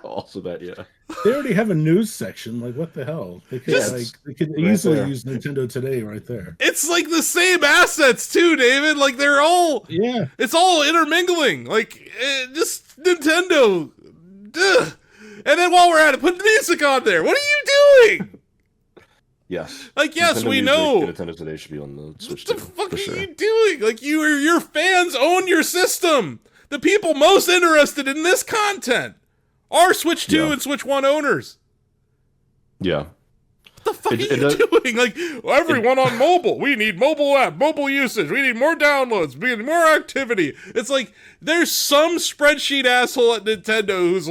Also that, yeah. They already have a news section. What the hell? They could easily use Nintendo Today right there. It's the same assets too, David. They're all it's all intermingling. Just Nintendo. Duh. And then while we're at it, put the music on there. What are you doing? Yes. Yes, Nintendo we Music, know. Nintendo Today should be on the Switch What the fuck are you doing? Your fans own your system. The people most interested in this content are Switch 2 and Switch 1 owners. Yeah. What the fuck are you doing? Everyone on mobile. We need mobile app, mobile usage. We need more downloads. We need more activity. It's there's some spreadsheet asshole at Nintendo who's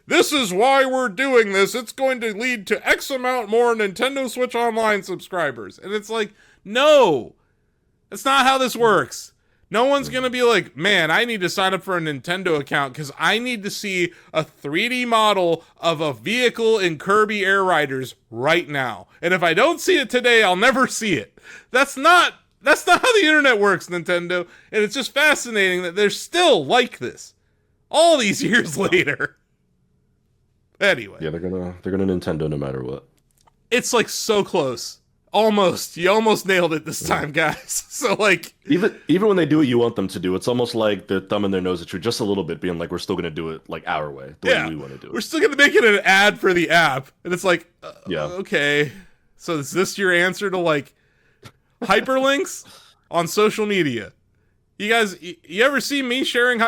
this is why we're doing this. It's going to lead to X amount more Nintendo Switch Online subscribers. And it's no. That's not how this works. No one's going to be man, I need to sign up for a Nintendo account because I need to see a 3D model of a vehicle in Kirby Air Riders right now. And if I don't see it today, I'll never see it. That's not how the internet works, Nintendo. And it's just fascinating that they're still like this all these years later. Anyway. Yeah, they're gonna Nintendo no matter what. It's so close. Almost. You almost nailed it this time, guys. So even when they do what you want them to do, it's almost like they're thumbing their nose at you just a little bit, being we're still gonna do it our way, the way we want to do it. We're still gonna make it an ad for the app, and it's okay. So is this your answer to hyperlinks on social media? You guys, you ever see me sharing?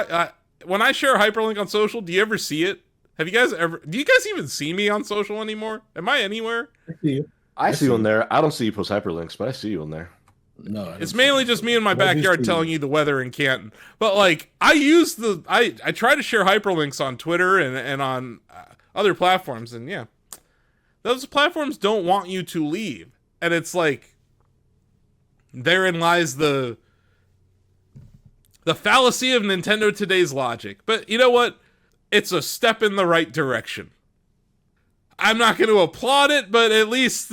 when I share a hyperlink on social, do you ever see it? Do you guys even see me on social anymore? Am I anywhere? I see you. I see you on there. I don't see you post hyperlinks, but I see you on there. No, it's mainly just me in my Well, backyard telling you the weather in Canton. But like, I try to share hyperlinks on Twitter and on other platforms, and yeah, those platforms don't want you to leave, and it's like, therein lies the fallacy of Nintendo today's logic. But you know what? It's a step in the right direction. I'm not going to applaud it, but at least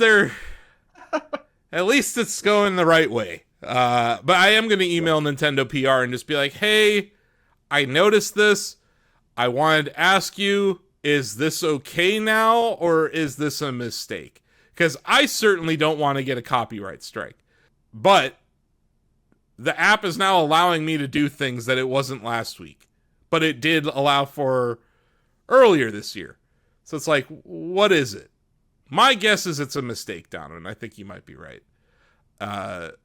it's going the right way. But I am going to email Nintendo PR and just be like, hey, I noticed this. I wanted to ask you, is this okay now, or is this a mistake? Because I certainly don't want to get a copyright strike. But the app is now allowing me to do things that it wasn't last week. But it did allow for earlier this year. So it's like, what is it? My guess is it's a mistake, Donovan. I think you might be right. But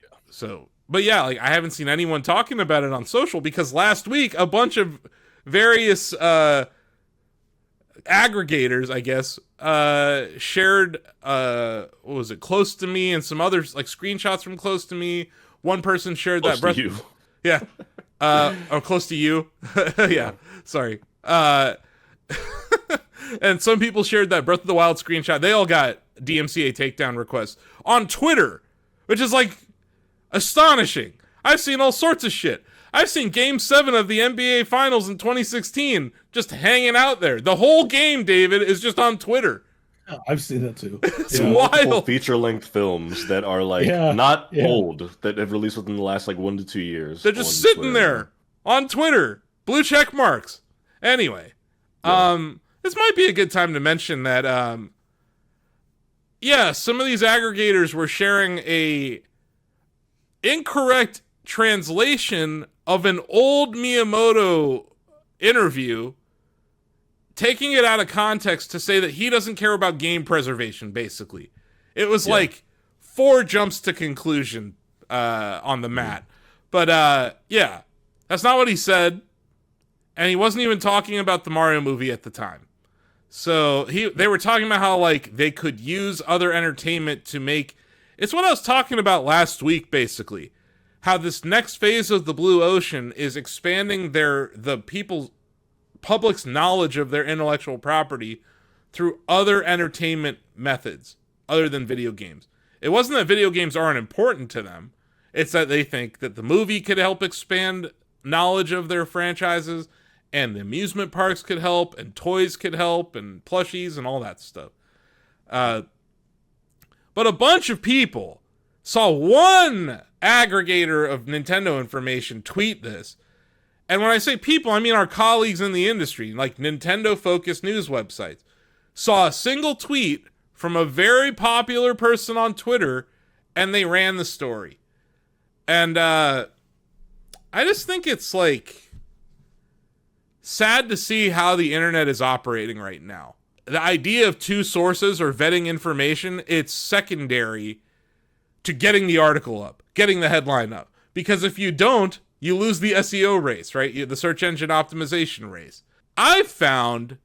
yeah, like, I haven't seen anyone talking about it on social, because last week a bunch of various aggregators, I guess, shared what was it, Close to Me, and some others, like screenshots from Close to Me. One person shared Close that to you. Yeah. Or Close to You. Yeah. Sorry. And some people shared that Breath of the Wild screenshot. They all got DMCA takedown requests on Twitter, which is like astonishing. I've seen all sorts of shit. I've seen Game 7 of the NBA Finals in 2016 just hanging out there. The whole game, David, is just on Twitter. I've seen that too. It's wild. Feature-length films that are like old, that have released within the last like 1 to 2 years. They're just sitting there on Twitter, blue check marks. Anyway, this might be a good time to mention that, some of these aggregators were sharing a incorrect translation of an old Miyamoto interview, taking it out of context to say that he doesn't care about game preservation, basically. It was like 4 jumps to conclusion on the mat. But, that's not what he said. And he wasn't even talking about the Mario movie at the time. So they were talking about how, like, they could use other entertainment to make... It's what I was talking about last week, basically. How this next phase of the Blue Ocean is expanding public's knowledge of their intellectual property through other entertainment methods other than video games. It wasn't that video games aren't important to them. It's that they think that the movie could help expand knowledge of their franchises, and the amusement parks could help, and toys could help, and plushies, and all that stuff. But a bunch of people saw one aggregator of Nintendo information tweet this. And when I say people, I mean our colleagues in the industry, like Nintendo-focused news websites, saw a single tweet from a very popular person on Twitter, and they ran the story. And I just think it's, like, sad to see how the internet is operating right now. The idea of 2 sources or vetting information, it's secondary to getting the article up, getting the headline up. Because if you don't, you lose the SEO race, right? The search engine optimization race. I've found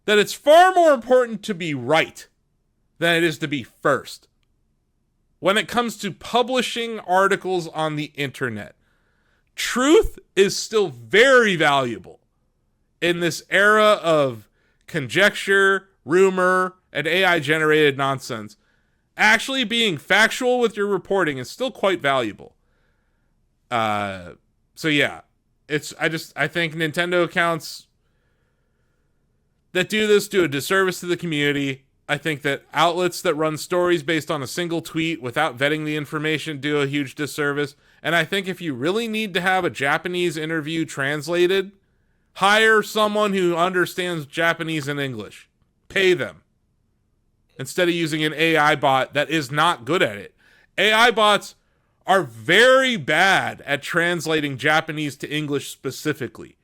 that it's far more important to be right than it is to be first when it comes to publishing articles on the internet. Truth is still very valuable in this era of conjecture, rumor, and AI-generated nonsense. Actually being factual with your reporting is still quite valuable. So yeah, I think Nintendo accounts that do this do a disservice to the community. I think that outlets that run stories based on a single tweet without vetting the information do a huge disservice. And I think if you really need to have a Japanese interview translated, hire someone who understands Japanese and English. Pay them. Instead of using an AI bot that is not good at it. AI bots are very bad at translating Japanese to English specifically.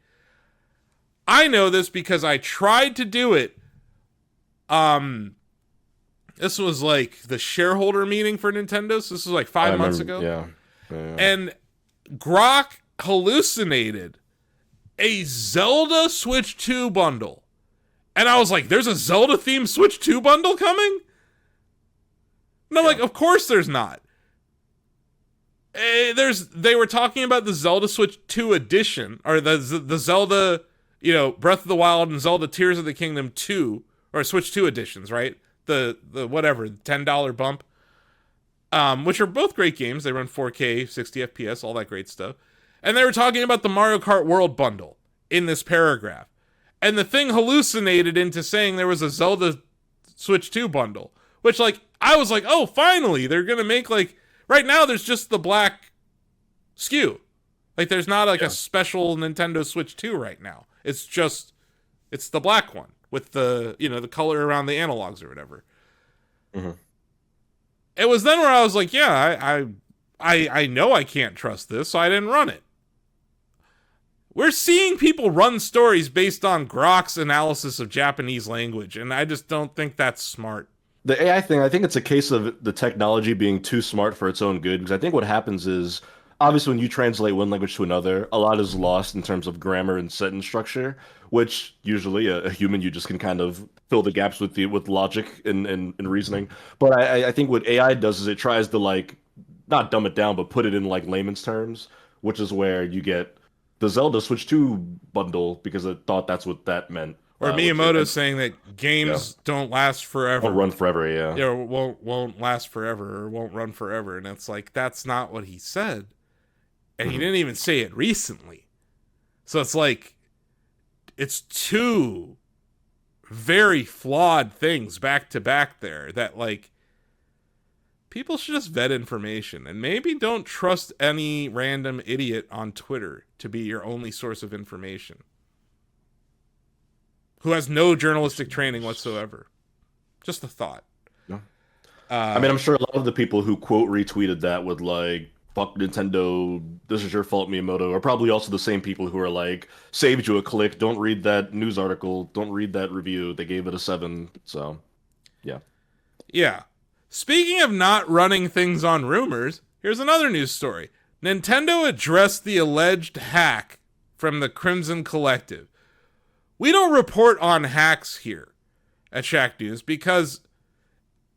I know this because I tried to do it. This was like the shareholder meeting for Nintendo. So this was like 5 months ago. Yeah. And Grok hallucinated a Zelda Switch 2 bundle. And I was like, there's a Zelda themed Switch 2 bundle coming? And I'm like, of course there's not. They were talking about the Zelda Switch 2 edition, or the Zelda, Breath of the Wild and Zelda Tears of the Kingdom 2, or Switch 2 editions, right? The whatever, $10 bump. Which are both great games. They run 4K, 60 FPS, all that great stuff. And they were talking about the Mario Kart World bundle in this paragraph. And the thing hallucinated into saying there was a Zelda Switch 2 bundle. Which, I was like, oh, finally, they're going to make, right now there's just the black SKU. There's not, a special Nintendo Switch 2 right now. It's the black one with the, the color around the analogs or whatever. Mm-hmm. It was then where I was like, yeah, I know I can't trust this, so I didn't run it. We're seeing people run stories based on Grok's analysis of Japanese language, and I just don't think that's smart. The AI thing, I think it's a case of the technology being too smart for its own good, because I think what happens is, obviously when you translate one language to another, a lot is lost in terms of grammar and sentence structure, which usually a human, you just can kind of fill the gaps with logic and reasoning. But I think what AI does is it tries to not dumb it down, but put it in layman's terms, which is where you get the Zelda Switch 2 bundle, because it thought that's what that meant. Or Miyamoto saying that games don't last forever. Won't run forever, yeah. Yeah, won't last forever, or won't run forever. And it's that's not what he said. And he didn't even say it recently. So it's two very flawed things back to back there that people should just vet information, and maybe don't trust any random idiot on Twitter to be your only source of information who has no journalistic training whatsoever. Just a thought. No. I'm sure a lot of the people who quote retweeted that with fuck Nintendo, this is your fault, Miyamoto, are probably also the same people who are saved you a click, don't read that news article, don't read that review, they gave it a 7, so, yeah. Yeah. Speaking of not running things on rumors, here's another news story. Nintendo addressed the alleged hack from the Crimson Collective. We don't report on hacks here at Shacknews because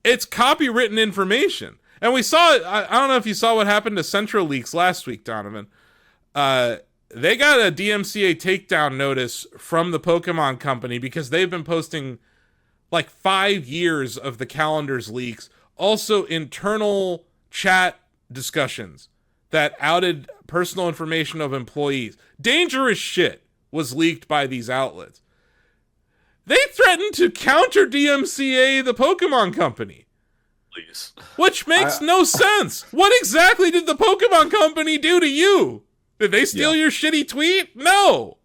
it's copywritten information. And we saw it. I don't know if you saw what happened to Central Leaks last week, Donovan. They got a DMCA takedown notice from the Pokemon Company because they've been posting 5 years of the calendar's leaks. Also, internal chat discussions that outed personal information of employees. Dangerous shit was leaked by these outlets. They threatened to counter DMCA the Pokemon Company. Please. Which makes no sense. What exactly did the Pokemon Company do to you? Did they steal your shitty tweet? No.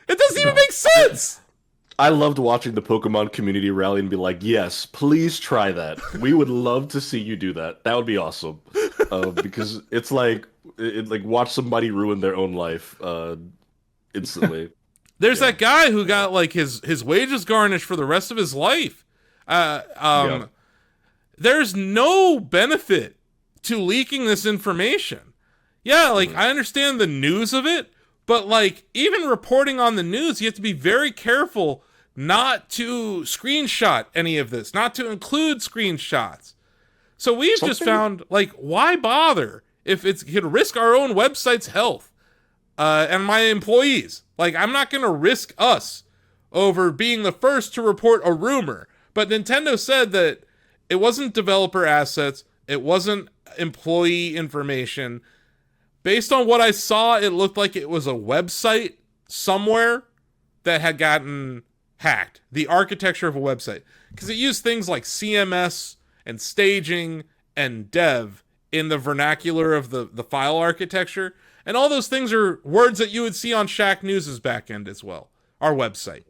It doesn't even make sense. I loved watching the Pokemon community rally and be like, yes, please try that. We would love to see you do that. That would be awesome. Because it's watch somebody ruin their own life instantly. There's that guy who got his wages garnished for the rest of his life. There's no benefit to leaking this information. Yeah, I understand the news of it, but even reporting on the news, you have to be very careful not to screenshot any of this, not to include screenshots. So we've just found, why bother if it could risk our own website's health and my employees? I'm not going to risk us over being the first to report a rumor. But Nintendo said that it wasn't developer assets, it wasn't employee information. Based on what I saw, it looked like it was a website somewhere that had gotten hacked. The architecture of a website. Because it used things like CMS and staging and dev in the vernacular of the file architecture. And all those things are words that you would see on Shacknews' backend as well. Our website.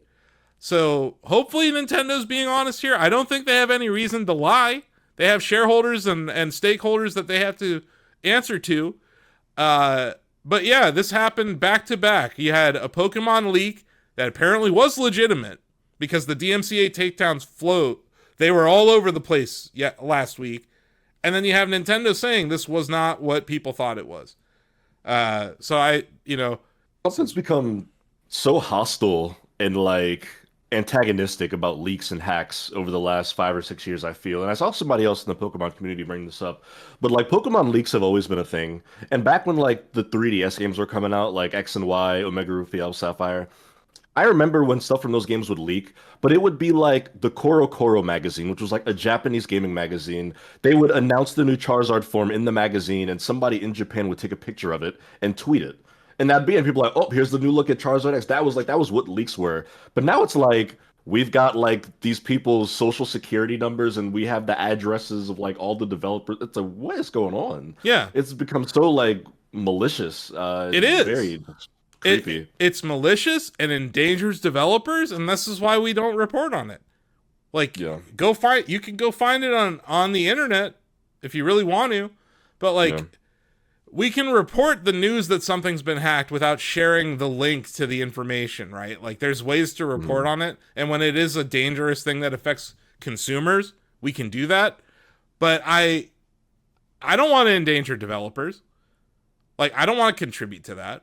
So hopefully Nintendo's being honest here. I don't think they have any reason to lie. They have shareholders and stakeholders that they have to answer to. But yeah, this happened back to back. You had a Pokemon leak that apparently was legitimate because the DMCA takedowns float. They were all over the place last week. And then you have Nintendo saying this was not what people thought it was. Something's become so hostile and like antagonistic about leaks and hacks over the last 5 or 6 years, I feel. And I saw somebody else in the Pokemon community bring this up. But like Pokemon leaks have always been a thing. And back when like the 3DS games were coming out, like X and Y, Omega Ruby, Alpha Sapphire, I remember when stuff from those games would leak, but it would be like the Koro Koro magazine, which was like a Japanese gaming magazine. They would announce the new Charizard form in the magazine, and somebody in Japan would take a picture of it and tweet it. And that'd be, and people like, oh, here's the new look at Charizard X. That was what leaks were. But now it's like we've got like these people's social security numbers, and we have the addresses of like all the developers. It's like, what is going on? Yeah, It's become so like malicious. it is. Very creepy. It's malicious and endangers developers, and this is why we don't report on it. Like, Yeah. you can go find it on the internet if you really want to, but like, Yeah. we can report the news that something's been hacked without sharing the link to the information, right? Like, there's ways to report on it, and when it is a dangerous thing that affects consumers, we can do that. But I don't want to endanger developers. Like, I don't want to contribute to that.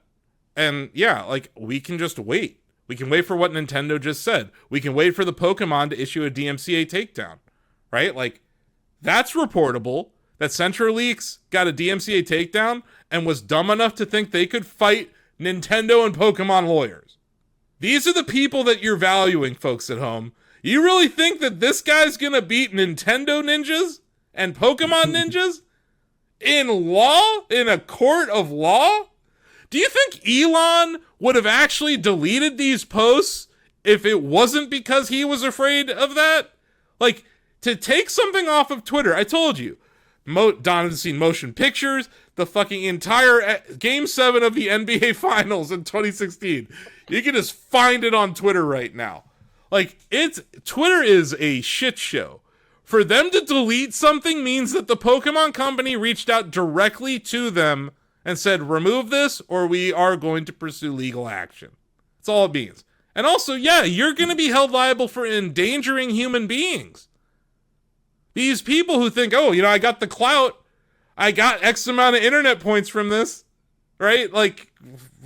And yeah, like, we can just wait. We can wait for what Nintendo just said. We can wait for the Pokemon to issue a DMCA takedown, right? Like, that's reportable. That CenturyLeaks got a DMCA takedown and was dumb enough to think they could fight Nintendo and Pokemon lawyers. These are the people that you're valuing, folks at home. You really think that this guy's gonna beat Nintendo ninjas and Pokemon ninjas in law? In a court of law? Do you think Elon would have actually deleted these posts if it wasn't because he was afraid of that? Like, to take something off of Twitter, I told you, Don has seen motion pictures, the fucking entire Game 7 of the NBA Finals in 2016. You can just find it on Twitter right now. Like, Twitter is a shit show. For them to delete something means that the Pokemon Company reached out directly to them and said, remove this or we are going to pursue legal action. That's all it means. And also, yeah, you're going to be held liable for endangering human beings. These people who think, oh, I got the clout. I got X amount of internet points from this. Right? Like,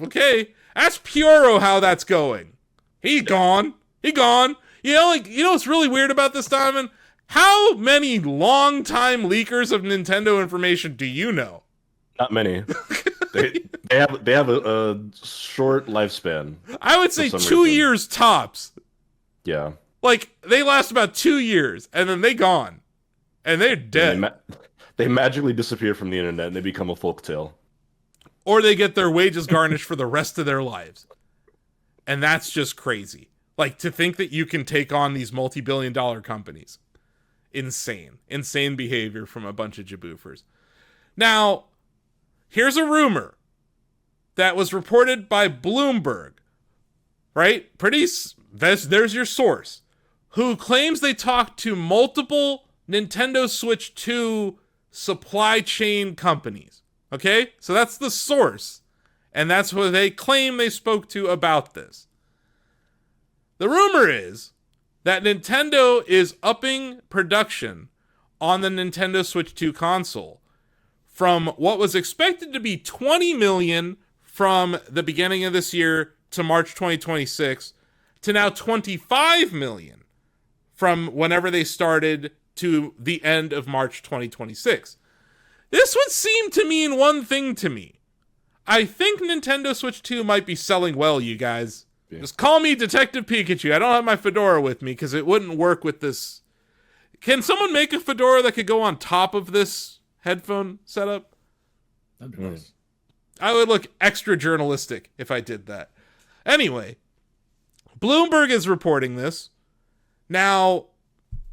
okay. Ask Puro how that's going. He gone. You know what's really weird about this, Diamond? How many long-time leakers of Nintendo information do you know? Not many. they have a short lifespan. I would say 2 years tops. Yeah. Like, they last about 2 years, and then they gone. And they're dead. They magically disappear from the internet, and they become a folktale. Or they get their wages garnished for the rest of their lives. And that's just crazy. Like, to think that you can take on these multi-billion-dollar companies. Insane. Insane behavior from a bunch of jaboofers. Now, here's a rumor that was reported by Bloomberg, right? There's your source, who claims they talked to multiple Nintendo Switch 2 supply chain companies. Okay? So that's the source. And that's who they claim they spoke to about this. The rumor is that Nintendo is upping production on the Nintendo Switch 2 console from what was expected to be 20 million from the beginning of this year to March 2026 to now 25 million from whenever they started to the end of March 2026. This would seem to mean one thing to me. I think Nintendo Switch 2 might be selling well, you guys. Yeah. Just call me Detective Pikachu. I don't have my fedora with me because it wouldn't work with this. Can someone make a fedora that could go on top of this headphone setup? That'd be nice. I would look extra journalistic if I did that. Anyway, Bloomberg is reporting this. Now,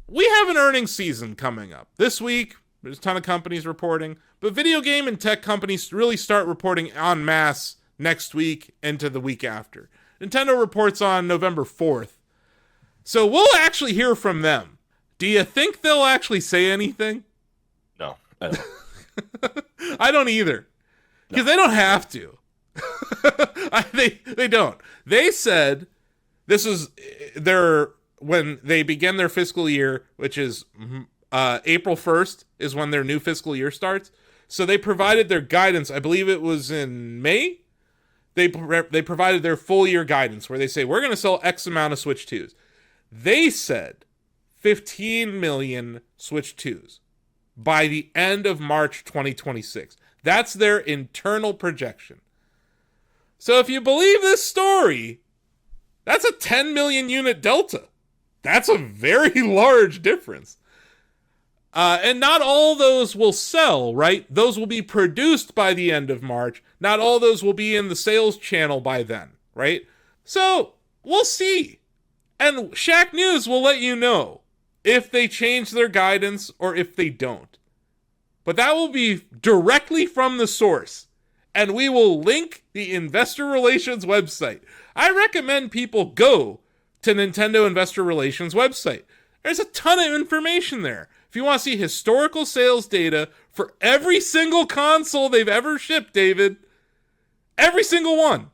we have an earnings season coming up. This week, there's a ton of companies reporting, but video game and tech companies really start reporting en masse next week into the week after. Nintendo reports on November 4th. So we'll actually hear from them. Do you think they'll actually say anything? No, I don't. I don't either. Because they don't have to. They don't. They said this is when they begin their fiscal year, which is April 1st is when their new fiscal year starts. So they provided their guidance. I believe it was in May. they provided their full year guidance where they say, we're going to sell X amount of Switch 2s. They said 15 million Switch 2s by the end of March 2026. That's their internal projection. So if you believe this story, that's a 10 million unit delta. That's a very large difference. And not all those will sell, right? Those will be produced by the end of March. Not all those will be in the sales channel by then, right? So we'll see. And Shacknews will let you know if they change their guidance or if they don't. But that will be directly from the source. And we will link the investor relations website. I recommend people go to Nintendo Investor Relations website. There's a ton of information there. If you want to see historical sales data for every single console they've ever shipped, David, every single one.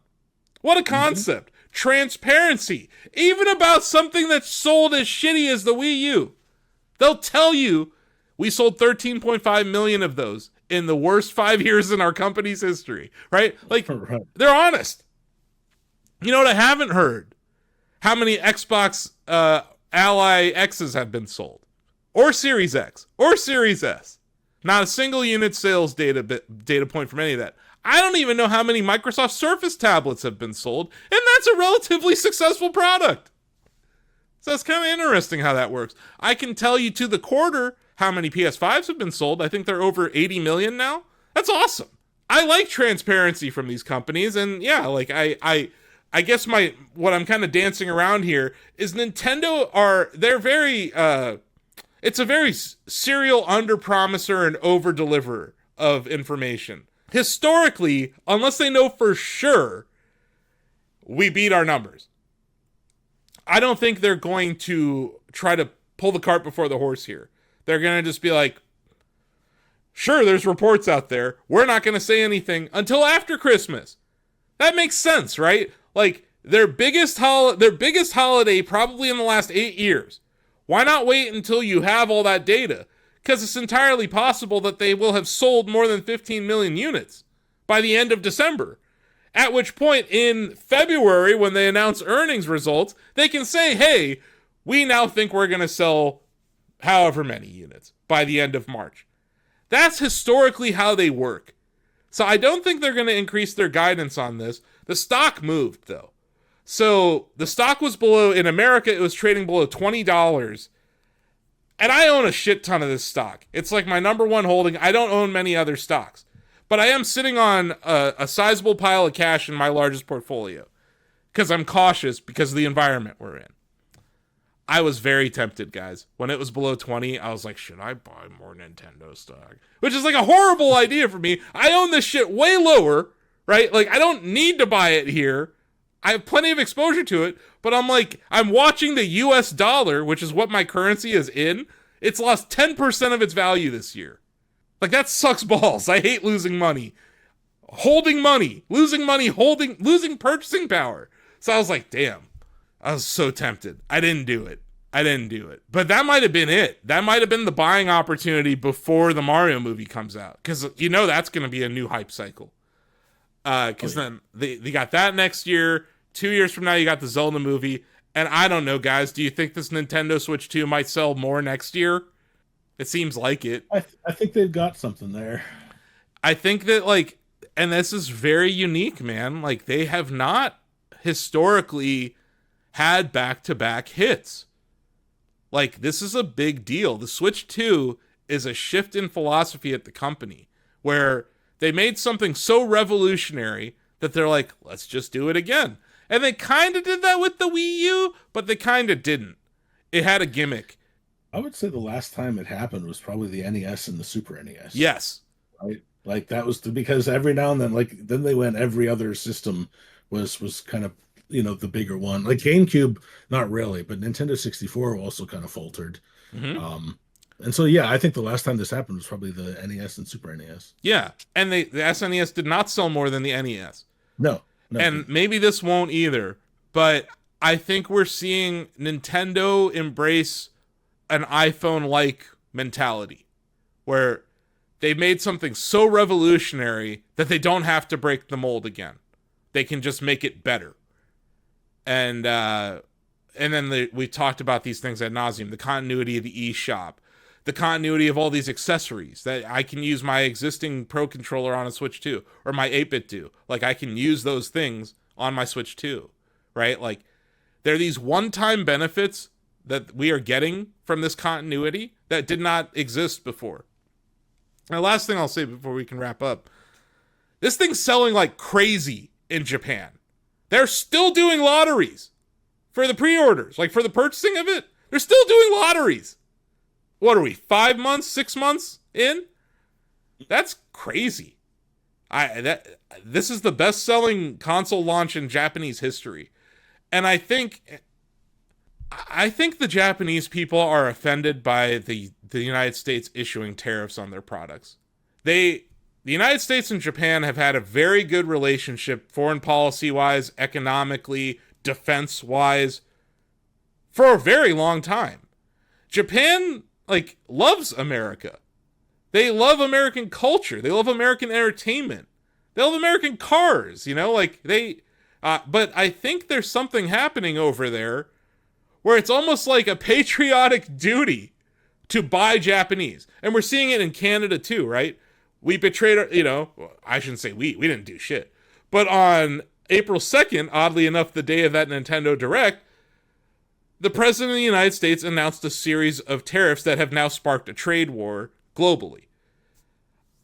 What a concept. Mm-hmm. Transparency. Even about something that's sold as shitty as the Wii U. They'll tell you we sold 13.5 million of those in the worst 5 years in our company's history, right? Like, they're honest. You know what I haven't heard? How many Xbox Ally X's have been sold? Or Series X? Or Series S? Not a single unit sales data point from any of that. I don't even know how many Microsoft Surface tablets have been sold, and that's a relatively successful product. So it's kind of interesting how that works. I can tell you to the quarter how many PS5s have been sold. I think they're over 80 million now. That's awesome. I like transparency from these companies, and yeah, like I guess what I'm kind of dancing around here is Nintendo they're very it's a very serial under-promiser and over-deliverer of information. Historically, unless they know for sure, we beat our numbers. I don't think they're going to try to pull the cart before the horse here. They're going to just be like, sure, there's reports out there. We're not going to say anything until after Christmas. That makes sense, right? Like, their biggest holiday probably in the last 8 years. Why not wait until you have all that data? Because it's entirely possible that they will have sold more than 15 million units by the end of December. At which point, in February, when they announce earnings results, they can say, hey, we now think we're going to sell however many units by the end of March. That's historically how they work. So I don't think they're going to increase their guidance on this. The stock moved, though. So the stock was below, in America, it was trading below $20. And I own a shit ton of this stock. It's like my number one holding. I don't own many other stocks. But I am sitting on a sizable pile of cash in my largest portfolio. Because I'm cautious because of the environment we're in. I was very tempted, guys. When it was below 20, I was like, should I buy more Nintendo stock? Which is like a horrible idea for me. I own this shit way lower, right? Like, I don't need to buy it here. I have plenty of exposure to it, but I'm watching the US dollar, which is what my currency is in. It's lost 10% of its value this year. Like, that sucks balls. I hate losing money. Holding money, losing purchasing power. So I was like, damn, I was so tempted. I didn't do it. But that might have been it. That might have been the buying opportunity before the Mario movie comes out. Because you know that's going to be a new hype cycle. Because then they got that next year. 2 years from now, you got the Zelda movie. And I don't know, guys. Do you think this Nintendo Switch 2 might sell more next year? It seems like it. I think they've got something there. I think that, like, and this is very unique, man. Like, they have not historically had back-to-back hits. Like, this is a big deal. The Switch 2 is a shift in philosophy at the company where they made something so revolutionary that they're like, let's just do it again. And they kind of did that with the Wii U, but they kind of didn't. It had a gimmick. I would say the last time it happened was probably the NES and the Super NES. Yes. Right? Like, that was because every now and then, like, then they went every other system was kind of, you know, the bigger one. Like GameCube, not really, but Nintendo 64 also kind of faltered. Mm-hmm. And so, yeah, I think the last time this happened was probably the NES and Super NES. Yeah, and the SNES did not sell more than the NES. No. And maybe this won't either, but I think we're seeing Nintendo embrace an iPhone-like mentality, where they made something so revolutionary that they don't have to break the mold again. They can just make it better. And then we talked about these things ad nauseum, the continuity of the eShop, the continuity of all these accessories that I can use my existing Pro controller on a Switch 2, or my 8-bit do. Like, I can use those things on my Switch 2, right? Like, there are these one-time benefits that we are getting from this continuity that did not exist before. And the last thing I'll say before we can wrap up, this thing's selling like crazy in Japan. They're still doing lotteries for the pre-orders, like for the purchasing of it. They're still doing lotteries. What are we, 5 months, 6 months in? That's crazy. This is the best-selling console launch in Japanese history. And I think the Japanese people are offended by the United States issuing tariffs on their products. The United States and Japan have had a very good relationship, foreign policy-wise, economically, defense-wise, for a very long time. Japan, like, loves America. They love American culture. They love American entertainment. They love American cars, you know? Like, but I think there's something happening over there where it's almost like a patriotic duty to buy Japanese. And we're seeing it in Canada too, right? We betrayed, I shouldn't say we didn't do shit. But on April 2nd, oddly enough, the day of that Nintendo Direct, the President of the United States announced a series of tariffs that have now sparked a trade war globally.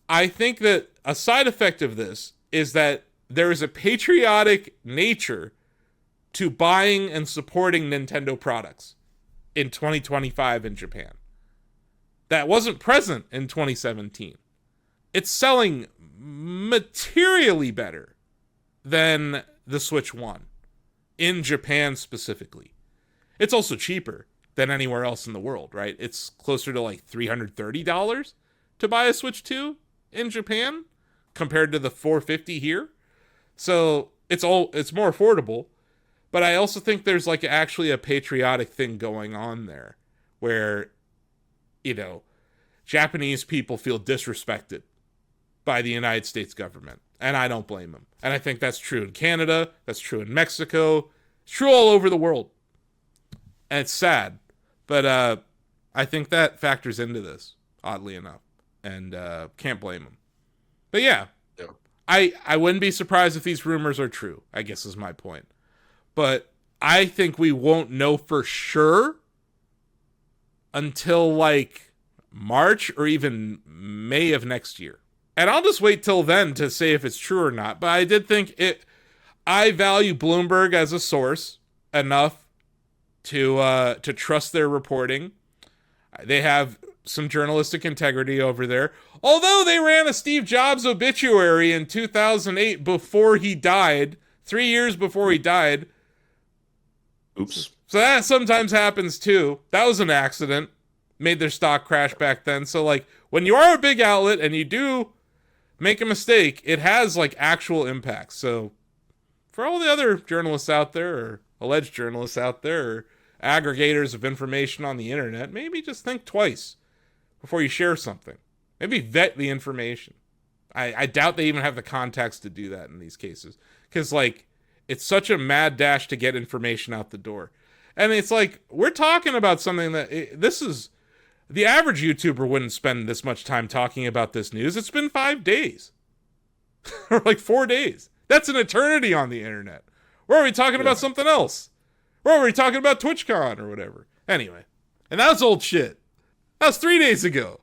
I think that a side effect of this is that there is a patriotic nature to buying and supporting Nintendo products in 2025 in Japan. That wasn't present in 2017. It's selling materially better than the Switch 1 in Japan specifically. It's also cheaper than anywhere else in the world, right? It's closer to like $330 to buy a Switch 2 in Japan compared to the $450 here. So it's more affordable. But I also think there's like actually a patriotic thing going on there where, Japanese people feel disrespected by the United States government. And I don't blame them. And I think that's true in Canada. That's true in Mexico. It's true all over the world. And it's sad. But I think that factors into this, oddly enough. And can't blame them. But yeah. I wouldn't be surprised if these rumors are true, I guess is my point. But I think we won't know for sure until like March or even May of next year. And I'll just wait till then to say if it's true or not. But I did think I value Bloomberg as a source enough to trust their reporting. They have some journalistic integrity over there. Although they ran a Steve Jobs obituary in 2008 before he died, 3 years before he died. Oops. So that sometimes happens too. That was an accident. Made their stock crash back then. So like when you are a big outlet and you do make a mistake, it has like actual impacts. So for all the other journalists out there, or alleged journalists out there, or aggregators of information on the internet, maybe just think twice before you share something. Maybe vet the information. I doubt they even have the contacts to do that in these cases. Because like it's such a mad dash to get information out the door. And it's like, we're talking about something that, this is, the average YouTuber wouldn't spend this much time talking about this news. It's been 5 days. Or like 4 days. That's an eternity on the internet. Or are we talking about something else? Or are we talking about TwitchCon or whatever? Anyway. And that was old shit. That was 3 days ago.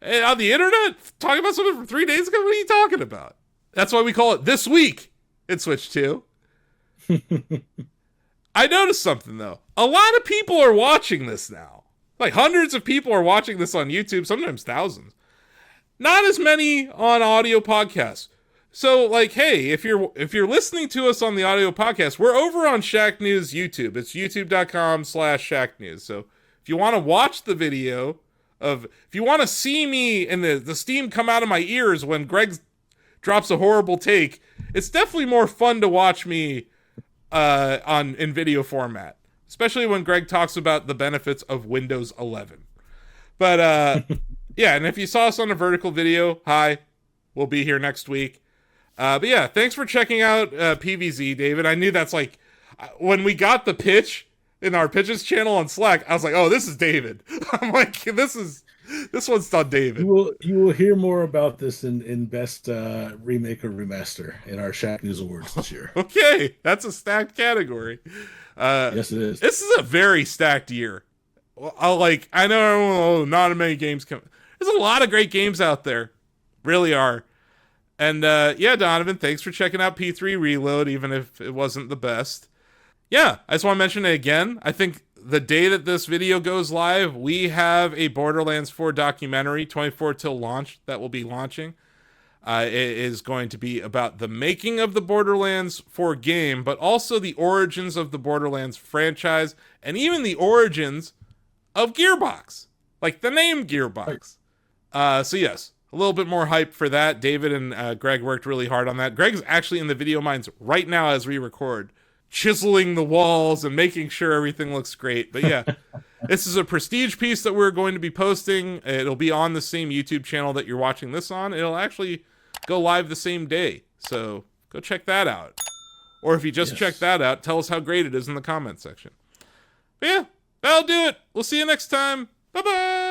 And on the internet? Talking about something from 3 days ago? What are you talking about? That's why we call it This Week in Switch 2. I noticed something, though. A lot of people are watching this now. Like, hundreds of people are watching this on YouTube, sometimes thousands. Not as many on audio podcasts. So, like, hey, if you're listening to us on the audio podcast, we're over on Shacknews YouTube. It's youtube.com/Shacknews. So, if you want to watch the video if you want to see me and the steam come out of my ears when Greg drops a horrible take, it's definitely more fun to watch me in video format, especially when Greg talks about the benefits of Windows 11. But yeah, and if you saw us on a vertical video, hi, we'll be here next week. But yeah, thanks for checking out PVZ, David. I knew that's like when we got the pitch in our pitches channel on Slack, I was like, oh, this is David. I'm like, this one's done David. You will hear more about this in best remake or remaster in our Shacknews Awards this year. Okay, that's a stacked category. Yes, it is. This is a very stacked year. I know not many games come. There's a lot of great games out there, really are. And yeah, Donovan, thanks for checking out P3 Reload, even if it wasn't the best. Yeah, I just want to mention it again. I think the day that this video goes live, we have a Borderlands 4 documentary, 24 till launch, that will be launching. It is going to be about the making of the Borderlands 4 game, but also the origins of the Borderlands franchise, and even the origins of Gearbox, like the name Gearbox. So yes, a little bit more hype for that. David and Greg worked really hard on that. Greg's actually in the video mines right now as we record, chiseling the walls and making sure everything looks great. But yeah, this is a prestige piece that we're going to be posting. It'll be on the same YouTube channel that you're watching this on. It'll actually go live the same day. So go check that out. Or if you just check that out, tell us how great it is in the comment section. But yeah, that'll do it. We'll see you next time. Bye-bye.